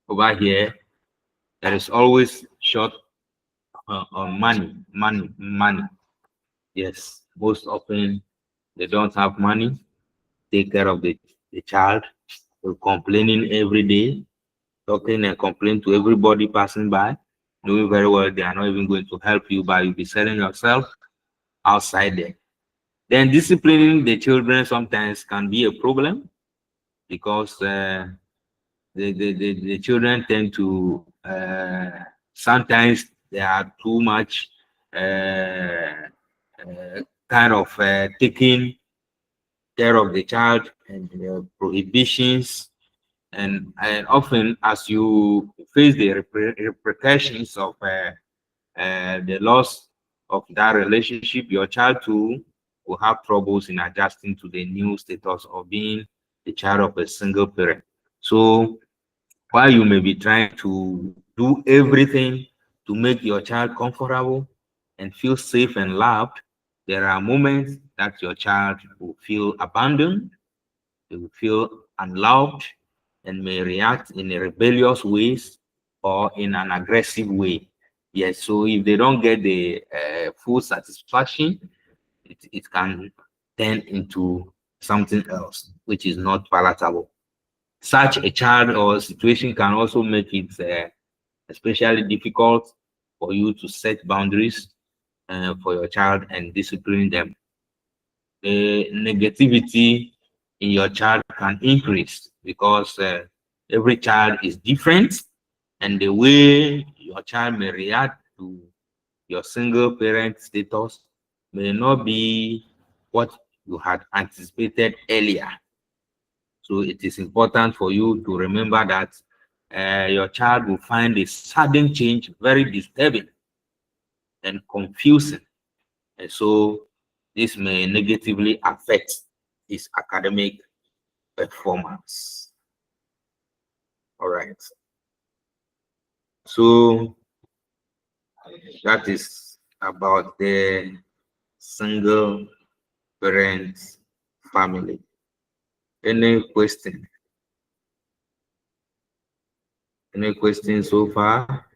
Over here, there is always short on money. Yes, most often they don't have money, take care of the child. They're complaining every day, talking and complaining to everybody passing by, knowing very well they are not even going to help you, but you'll be selling yourself outside there. Then disciplining the children sometimes can be a problem because the children tend to sometimes they are too much kind of taking care of the child and prohibitions, and often as you face the repercussions of the loss of that relationship, your child too will have troubles in adjusting to the new status of being the child of a single parent. So while you may be trying to do everything to make your child comfortable and feel safe and loved, there are moments that your child will feel abandoned, they will feel unloved, and may react in a rebellious ways or in an aggressive way. Yes, so if they don't get the full satisfaction, it can turn into something else, which is not palatable. Such a child or situation can also make it especially difficult for you to set boundaries for your child and discipline them. The negativity in your child can increase because every child is different, and the way your child may react to your single parent status may not be what you had anticipated earlier. So it is important for you to remember that your child will find a sudden change very disturbing and confusing. And so this may negatively affect his academic performance. All right. So that is about the single parent family. Any question? Any questions so far?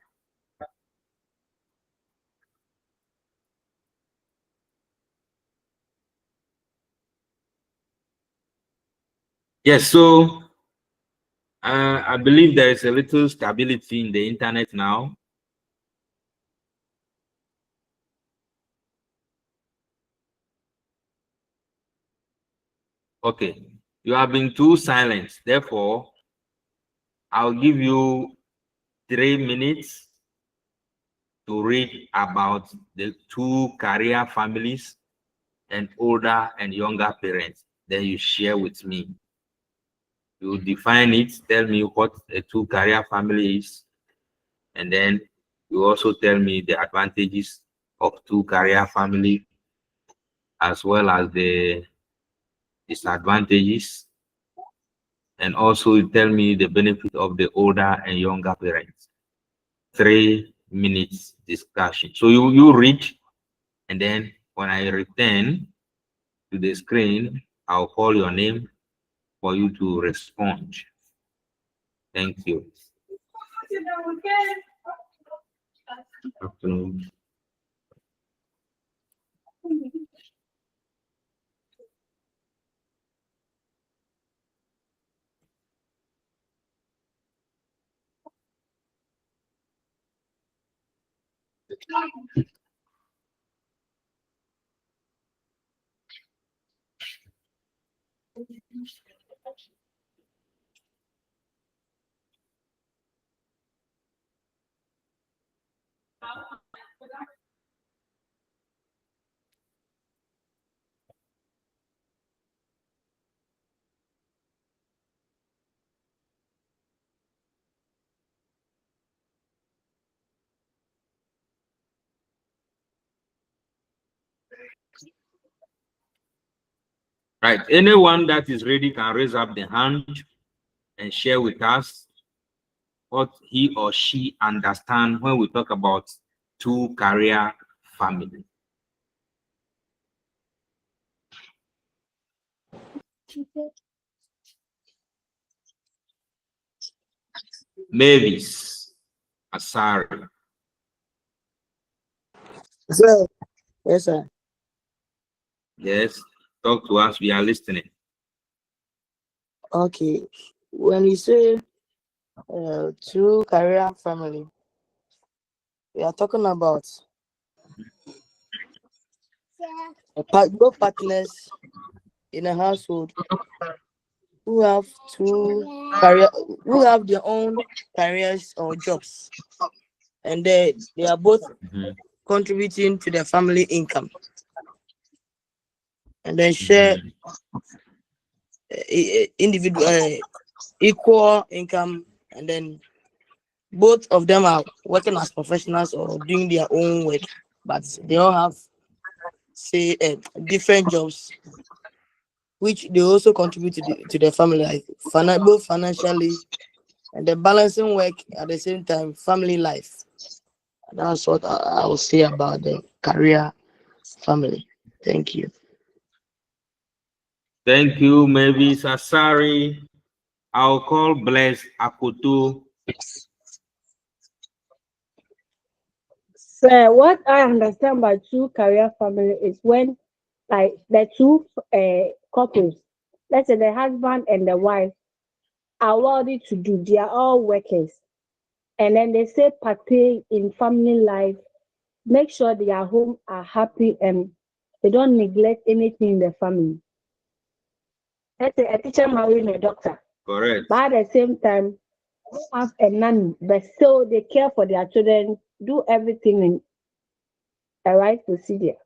Yes, so I believe there is a little stability in the internet now. Okay, you have been too silent. Therefore, I'll give you 3 minutes to read about the 2 career families and older and younger parents. Then you share with me. You define it, tell me what a 2 career family is, and then you also tell me the advantages of 2 career family as well as the disadvantages, and also you tell me the benefit of the older and younger parents. 3 minutes discussion. So you read, and then when I return to the screen, I'll call your name for you to respond. Thank you. Afternoon. Right, anyone that is ready can raise up the hand and share with us what he or she understand when we talk about 2 career family. Mavis Asari. Sir, yes, sir. Yes, talk to us. We are listening. Okay. When you say 2 career family, we are talking about both partners in a household who have 2 career, who have their own careers or jobs, and they are both contributing to their family income, and then share individual equal income, and then both of them are working as professionals or doing their own work, but they all have say different jobs which they also contribute to their family, like both financially and the balancing work at the same time, family life. That's what I will say about the career family. Thank you. Thank you, Mavis Asari. I'll call Bless Akoto. So what I understand by true career family is when like the two couples, let's say the husband and the wife are wealthy to do, they are all workers. And then they say partake in family life, make sure their home are happy and they don't neglect anything in the family. Let's say a teacher marrying a doctor. Correct. But at the same time, they have a nanny, but still they care for their children, do everything in the right procedure.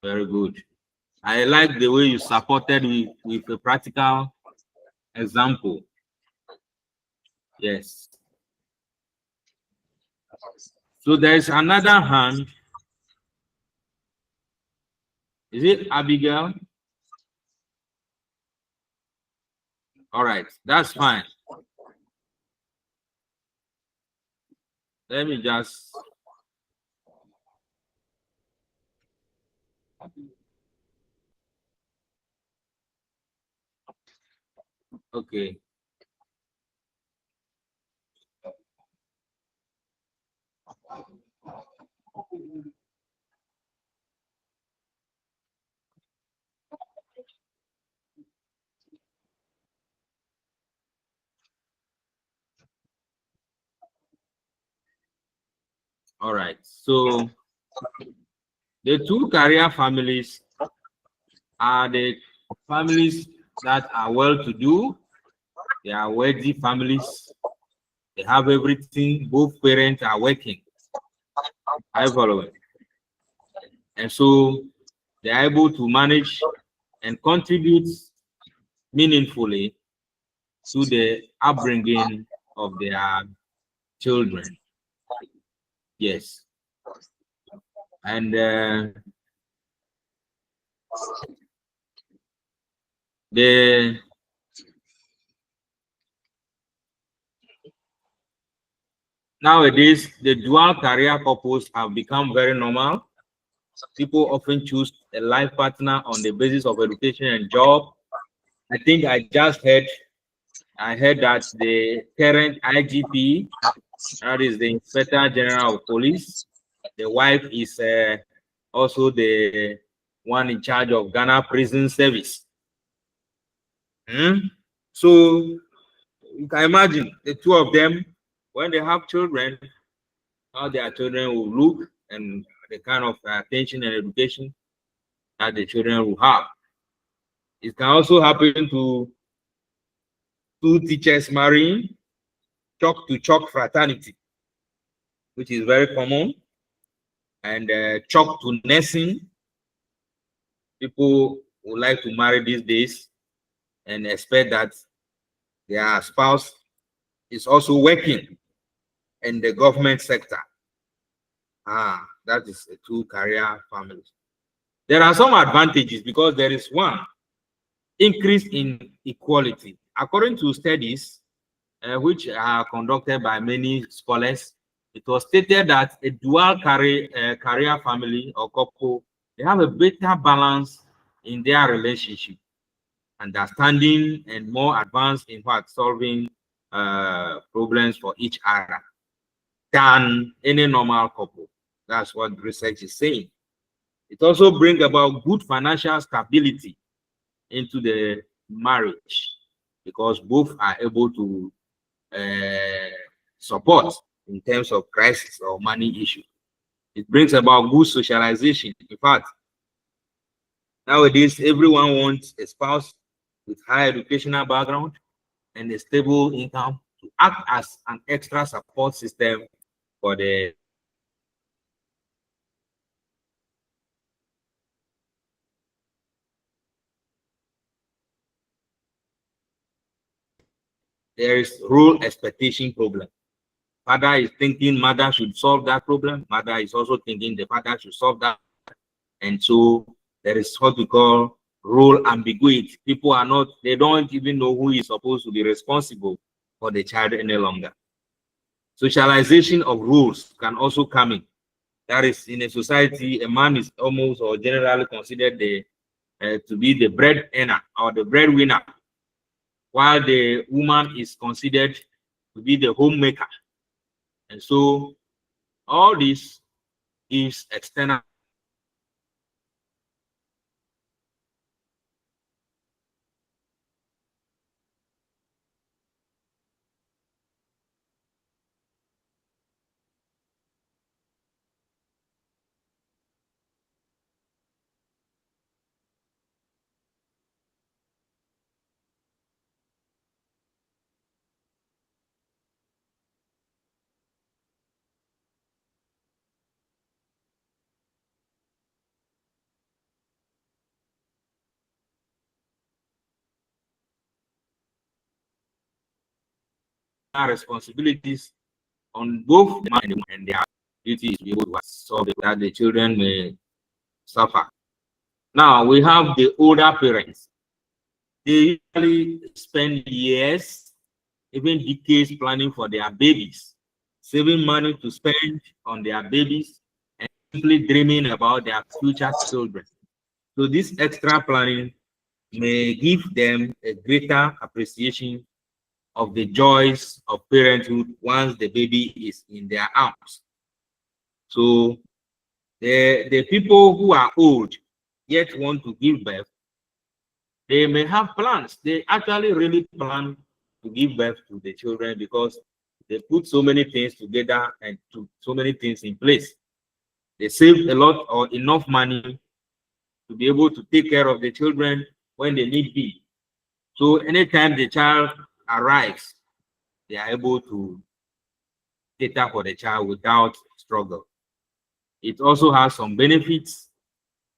Very good. I like the way you supported with a practical example. Yes. So there's another hand. Is it Abigail? All right, that's fine. Let me just. Okay. All right. So the two career families are the families that are well-to-do. They are wealthy families. They have everything. Both parents are working. I follow it. And so they are able to manage and contribute meaningfully to the upbringing of their children. Yes. And nowadays, the dual career couples have become very normal. People often choose a life partner on the basis of education and job. I think I heard that the current IGP, that is the Inspector General of Police, the wife is also the one in charge of Ghana Prison Service. So you can imagine the two of them, when they have children, how their children will look and the kind of attention and education that the children will have. It can also happen to two teachers marrying, chalk to chalk fraternity, which is very common, and chalk to nursing. People would like to marry these days and expect that their spouse is also working in the government sector. That is a two career family. There are some advantages because there is one increase in equality. According to studies which are conducted by many scholars, it was stated that a dual career family or couple, they have a better balance in their relationship, understanding, and more advanced in fact solving problems for each other than any normal couple. That's what research is saying. It also brings about good financial stability into the marriage because both are able to support in terms of crisis or money issue. It brings about good socialization. In fact, nowadays everyone wants a spouse with high educational background and a stable income to act as an extra support system for the there is role expectation problem. Father is thinking mother should solve that problem. Mother is also thinking the father should solve that. And so there is what we call role ambiguity. People are not, they don't even know who is supposed to be responsible for the child any longer. Socialization of rules can also come in. That is, in a society, a man is almost or generally considered to be the bread earner or the breadwinner, while the woman is considered to be the homemaker. And so all this is external responsibilities on both the man and the woman, and their duty is to be able to solve it, that the children may suffer. Now we have the older parents. They usually spend years, even decades, planning for their babies, saving money to spend on their babies, and simply dreaming about their future children. So this extra planning may give them a greater appreciation of the joys of parenthood once the baby is in their arms. So the people who are old yet want to give birth, they may have plans. They actually really plan to give birth to the children because they put so many things together and to so many things in place. They save a lot or enough money to be able to take care of the children when they need be. So anytime the child arrives, they are able to cater for the child without struggle. It also has some benefits,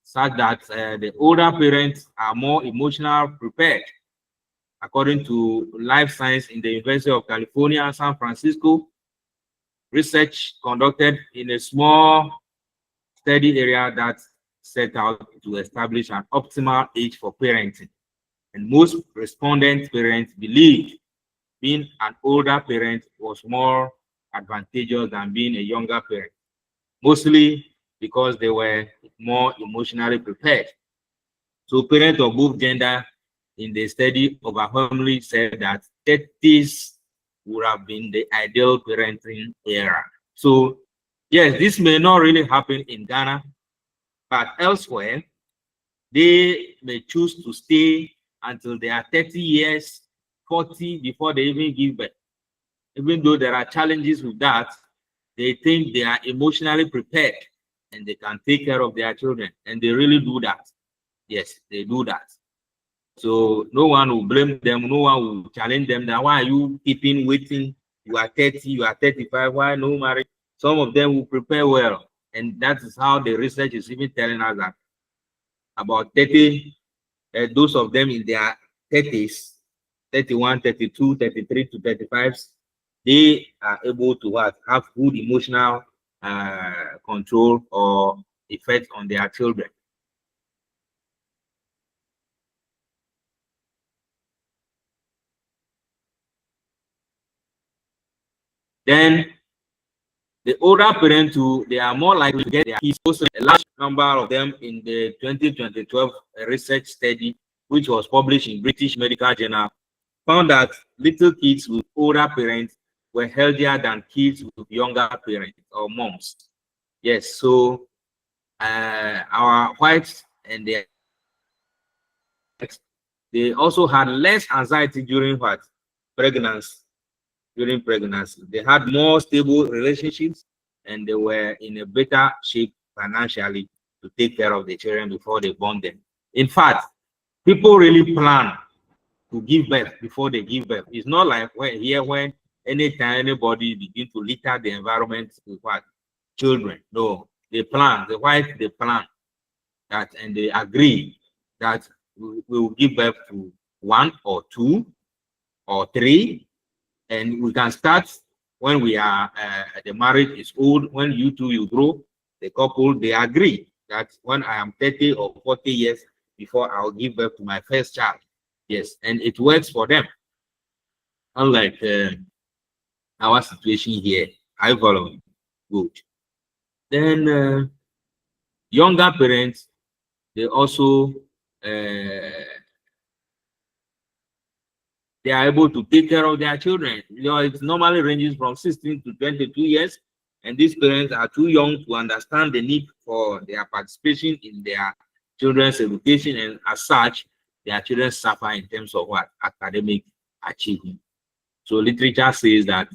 such that the older parents are more emotional prepared. According to life science in the University of California, San Francisco, research conducted in a small study area that set out to establish an optimal age for parenting. And most respondent parents believed being an older parent was more advantageous than being a younger parent, mostly because they were more emotionally prepared. So parents of both gender in the study overwhelmingly said that 30s would have been the ideal parenting era. So yes, this may not really happen in Ghana, but elsewhere, they may choose to stay until they are 30 years, 40 before they even give birth. Even though there are challenges with that, they think they are emotionally prepared and they can take care of their children. And they really do that. Yes, they do that. So no one will blame them. No one will challenge them. That why are you keeping waiting? You are 30, you are 35. Why no marriage? Some of them will prepare well. And that is how the research is even telling us that about 30, those of them in their 30s, 31, 32, 33 to 35, they are able to have good emotional control or effect on their children. Then the older parents too, they are more likely to get their kids. Also, a large number of them in the 2012 research study, which was published in British Medical Journal, found that little kids with older parents were healthier than kids with younger parents or moms. Yes, so our whites and they also had less anxiety during what? Pregnancy. During pregnancy, they had more stable relationships and they were in a better shape financially to take care of the children before they born them. In fact, people really plan to give birth before they give birth. It's not like when anytime anybody begin to litter the environment with what? Children. No, they plan. The white, they plan that and they agree that we will give birth to 1 or 2 or 3, and we can start when we are the marriage is old. When you two you grow, the couple they agree that when I am 30 or 40 years, before I'll give birth to my first child. Yes, and it works for them. Unlike our situation here. I follow. Good. Then younger parents, they also they are able to take care of their children. You know, it normally ranges from 16 to 22 years, and these parents are too young to understand the need for their participation in their children's education, and as such, their children suffer in terms of what? Academic achievement. So literature says that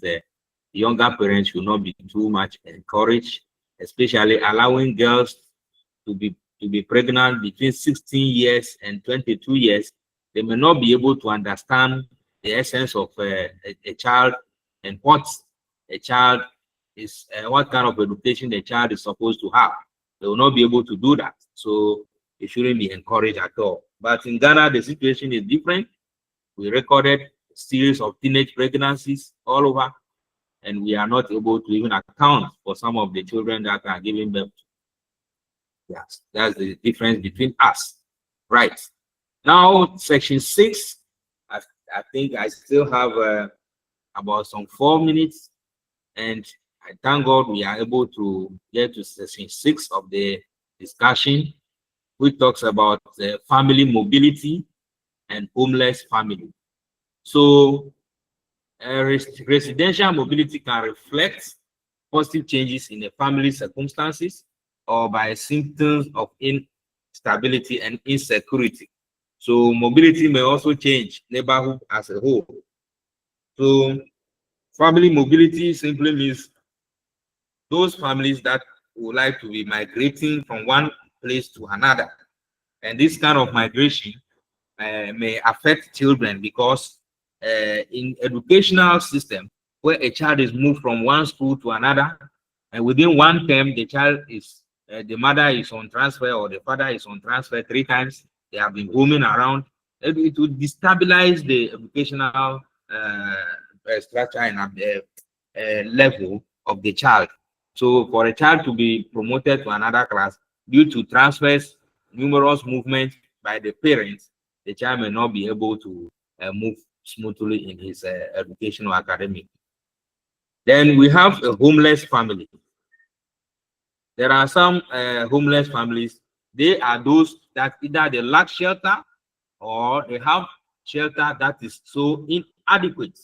younger parents should not be too much encouraged, especially allowing girls to be pregnant between 16 years and 22 years. They may not be able to understand the essence of a child and what a child is, what kind of education the child is supposed to have. They will not be able to do that. So it shouldn't be encouraged at all. But in Ghana, the situation is different. We recorded a series of teenage pregnancies all over, and we are not able to even account for some of the children that are giving birth. Yes, that's the difference between us. Right. Now, section 6, I think I still have about some 4 minutes, and I thank God we are able to get to section 6 of the discussion, which talks about family mobility and homeless family. So, residential mobility can reflect positive changes in the family circumstances or by symptoms of instability and insecurity. So mobility may also change neighborhood as a whole. So family mobility simply means those families that would like to be migrating from one place to another. And this kind of migration may affect children because in educational system, where a child is moved from one school to another, and within one term, the child is, the mother is on transfer or the father is on transfer 3 times, they have been roaming around, it will destabilize the educational structure and level of the child. So for a child to be promoted to another class due to transfers, numerous movements by the parents, the child may not be able to move smoothly in his educational academic. Then we have a homeless family. There are some homeless families. They are those that either they lack shelter or they have shelter that is so inadequate,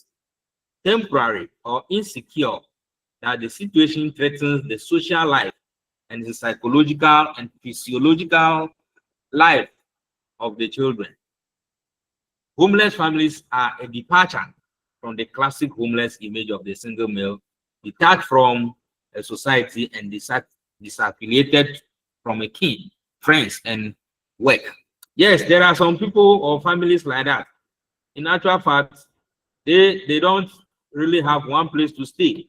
temporary, or insecure that the situation threatens the social life and the psychological and physiological life of the children. Homeless families are a departure from the classic homeless image of the single male, detached from a society and disaffiliated from a kin, friends, and work. Yes, there are some people or families like that. In actual fact, they don't really have one place to stay.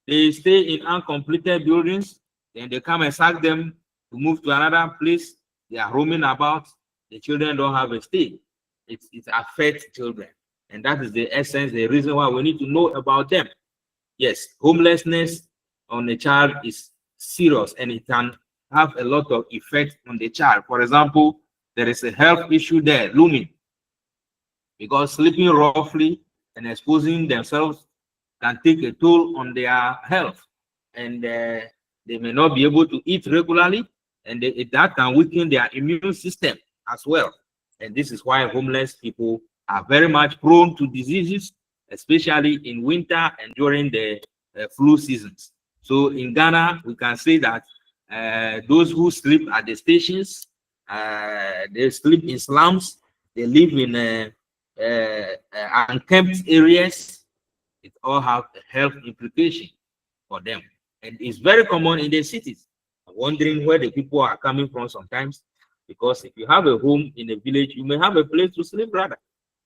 They stay in uncompleted buildings, then they come and sack them to move to another place. They are roaming about. The children don't have a stay. It affects children. And that is the essence, the reason why we need to know about them. Yes, homelessness on a child is serious and it can have a lot of effect on the child. For example, there is a health issue there looming because sleeping roughly and exposing themselves can take a toll on their health, and they may not be able to eat regularly, and that can weaken their immune system as well. And this is why homeless people are very much prone to diseases, especially in winter and during the flu seasons. So in Ghana, we can say that those who sleep at the stations, they sleep in slums, they live in unkempt areas. It all have a health implication for them. And it's very common in the cities. I'm wondering where the people are coming from sometimes, because if you have a home in a village, you may have a place to sleep rather.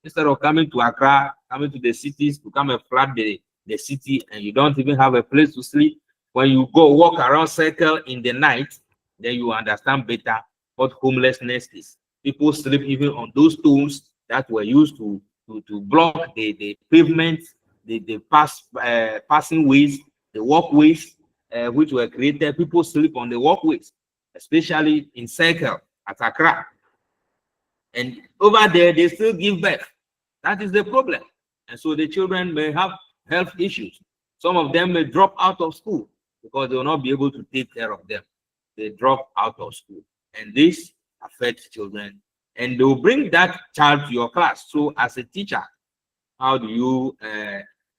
Instead of coming to Accra, coming to the cities to come and flood the city, and you don't even have a place to sleep. When you go walk around circle in the night, then you understand better what homelessness is. People sleep even on those stones that were used to block the pavement, the passing ways, the walkways which were created. People sleep on the walkways, especially in circle at Accra. And over there, they still give birth. That is the problem. And so the children may have health issues. Some of them may drop out of school because they will not be able to take care of them. They drop out of school. And this affects children. And they will bring that child to your class. So as a teacher, how do you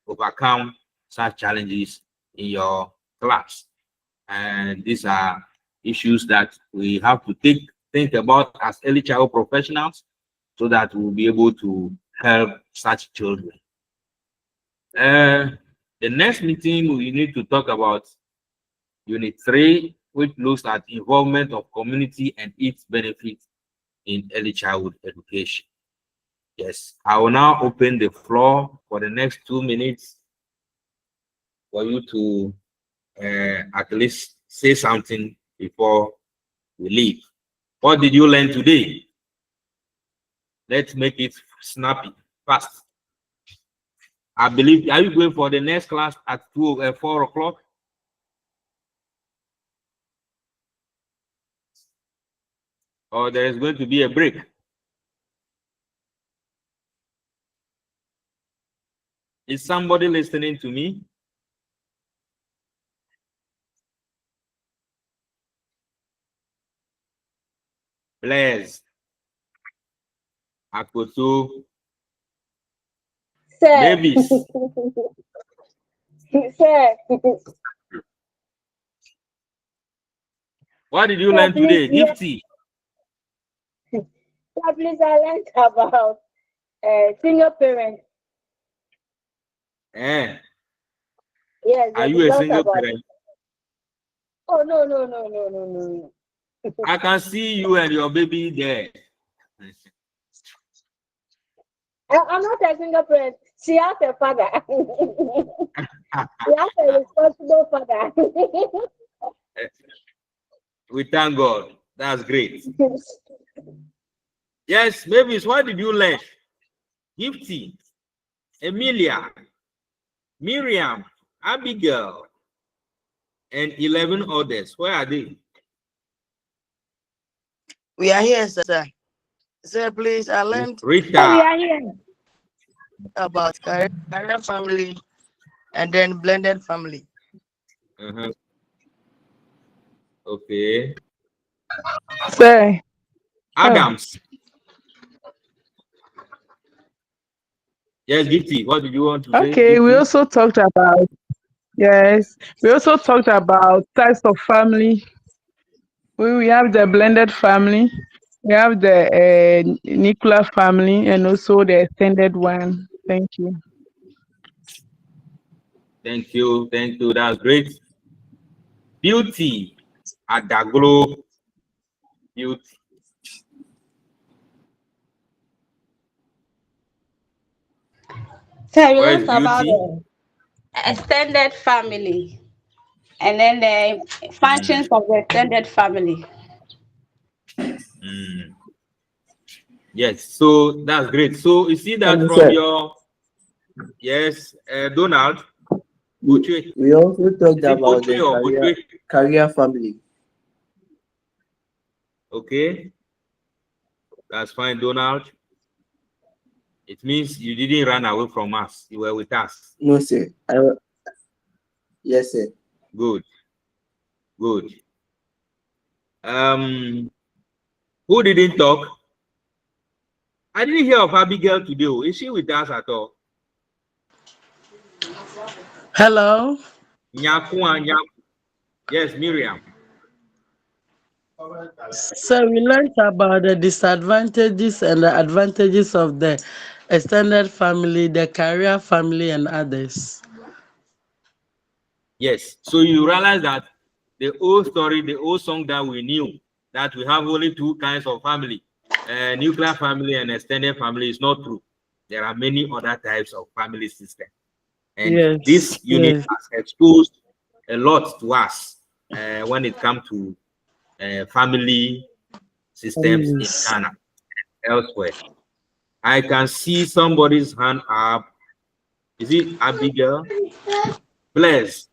overcome such challenges in your class? And these are issues that we have to think about as early child professionals so that we'll be able to help such children. The next meeting, we need to talk about Unit 3, which looks at involvement of community and its benefits in early childhood education. Yes, I will now open the floor for the next 2 minutes for you to at least say something before we leave. What did you learn today? Let's make it snappy, fast. I believe, are you going for the next class at 4 o'clock? Or there is going to be a break? Is somebody listening to me? Blaise, Akoto, Sir. Davis. Sir. What did you Sir, learn today? please, Gifty. Sir, please, I learned about single parents. Eh, Yes, are the you a results single about parent? it. Oh, no. I can see you and your baby there. I'm not a single parent. She has a father. She has a responsible father. We thank God. That's great. Yes, Mavis, what did you learn? Gifty, Emilia, Miriam, Abigail, and 11 others. Where are they? We are here, sir. Sir, please, I learned We Rita. are here. about career family and then blended family. Okay. Sir. Adams. Yes, Gifty, what did you want to say? Okay, we Gifty? also talked about, yes, we also talked about types of family. We have the blended family, we have the nuclear family, and also the extended one. Thank you. Thank you. Thank you. That's great. Beauty. Adaglo. Beauty. So we Where is learned about Beauty? the extended family and then the functions of the extended family. Yes, so that's great. So you see that And from sir, your, yes, Donald. we also talked Is it about the Butchway or Butchway? career family. Okay, that's fine, Donald. It means you didn't run away from us. You were with us. No, sir. Yes, sir. Good. Good. Who didn't talk? I didn't hear of Abigail today. Is she with us at all? Hello. Yes, Miriam. So we learned about the disadvantages and the advantages of the extended family, the career family, and others. Yes. So you realize that the old story, the old song that we knew, that we have only two kinds of family, nuclear family and extended family, is not true. There are many other types of family system. And this unit has exposed a lot to us when it comes to family systems in Ghana, elsewhere. I can see somebody's hand up. Is it Abigail? Bless.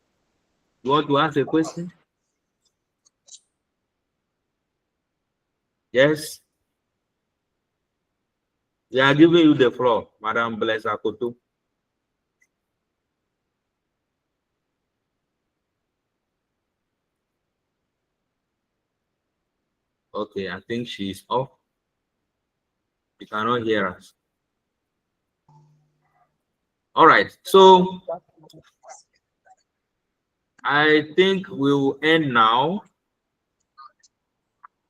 You want to ask a question? Yes. We are giving you the floor, Madam Bless Akoto. Okay, I think she's off. She cannot hear us. All right, so I think we'll end now.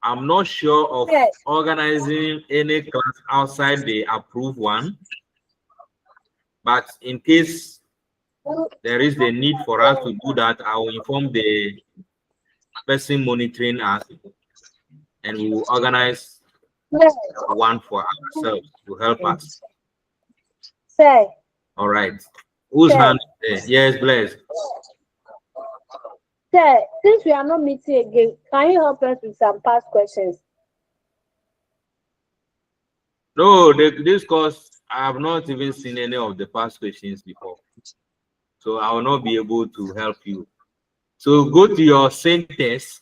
I'm not sure of organizing any class outside the approved one, but in case there is the need for us to do that, I will inform the person monitoring us, and we will organize one for ourselves to help us. Sir. All right. Whose hand is there? Yes, bless. Sir, since we are not meeting again, can you help us with some past questions? No, this course, I have not even seen any of the past questions before. So I will not be able to help you. So go to your centers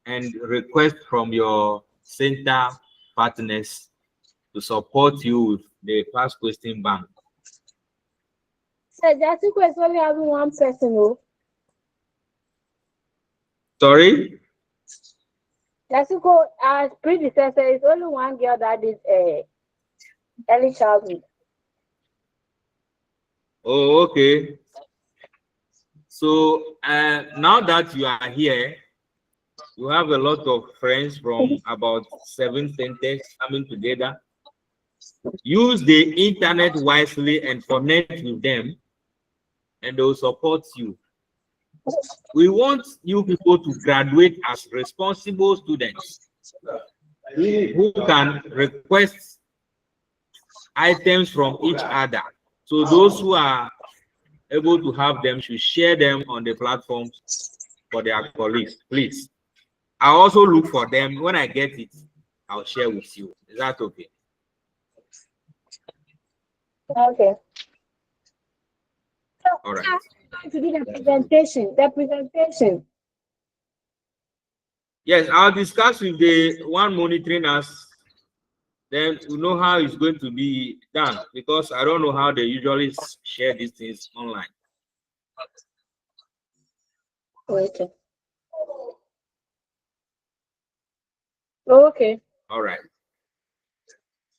and request from your center partners to support you with the past question bank. Sir, just is only having one person, no? Sorry? Jessica, as predecessor, is only one girl that did early childhood. Oh, okay. So now that you are here, you have a lot of friends from about 7 centers coming together. Use the internet wisely and connect with them, and they will support you. We want you people to graduate as responsible students who can request items from each other. So those who are able to have them should share them on the platforms for their colleagues, please. I'll also look for them. When I get it, I'll share with you. Is that okay? Okay. So, all right. I'm going to do the presentation. Yes, I'll discuss with the one monitoring us. Then we know how it's going to be done, because I don't know how they usually share these things online. Okay. Okay. All right.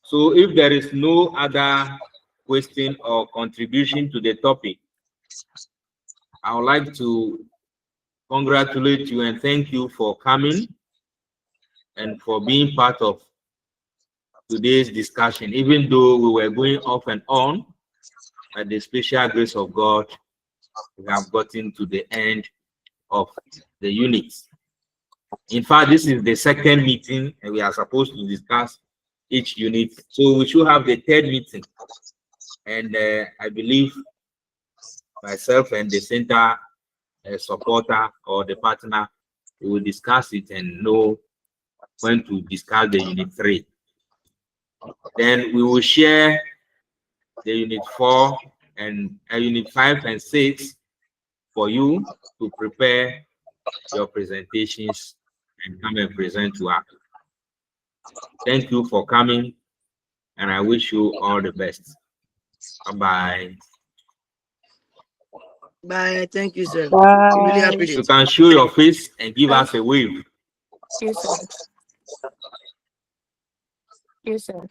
So if there is no other question or contribution to the topic, I would like to congratulate you and thank you for coming and for being part of today's discussion. Even though we were going off and on, by the special grace of God, we have gotten to the end of the unit. In fact, this is the second meeting, and we are supposed to discuss each unit. So we should have the third meeting. And I believe myself and the center supporter or the partner, we will discuss it and know when to discuss the unit 3. Then we will share the unit 4 and unit 5 and 6 for you to prepare your presentations and come and present to us. Thank you for coming, and I wish you all the best. Bye-bye. Bye. Thank you, sir. Bye. Really appreciate it. You can show your face and give us a wave. Yes, sir. Yes, sir.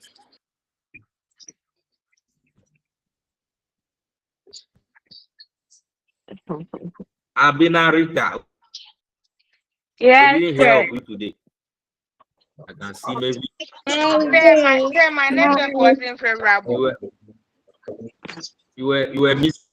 Abina Rita. Yes, I didn't hear of you today. I can see maybe my network wasn't favorable. you were missing.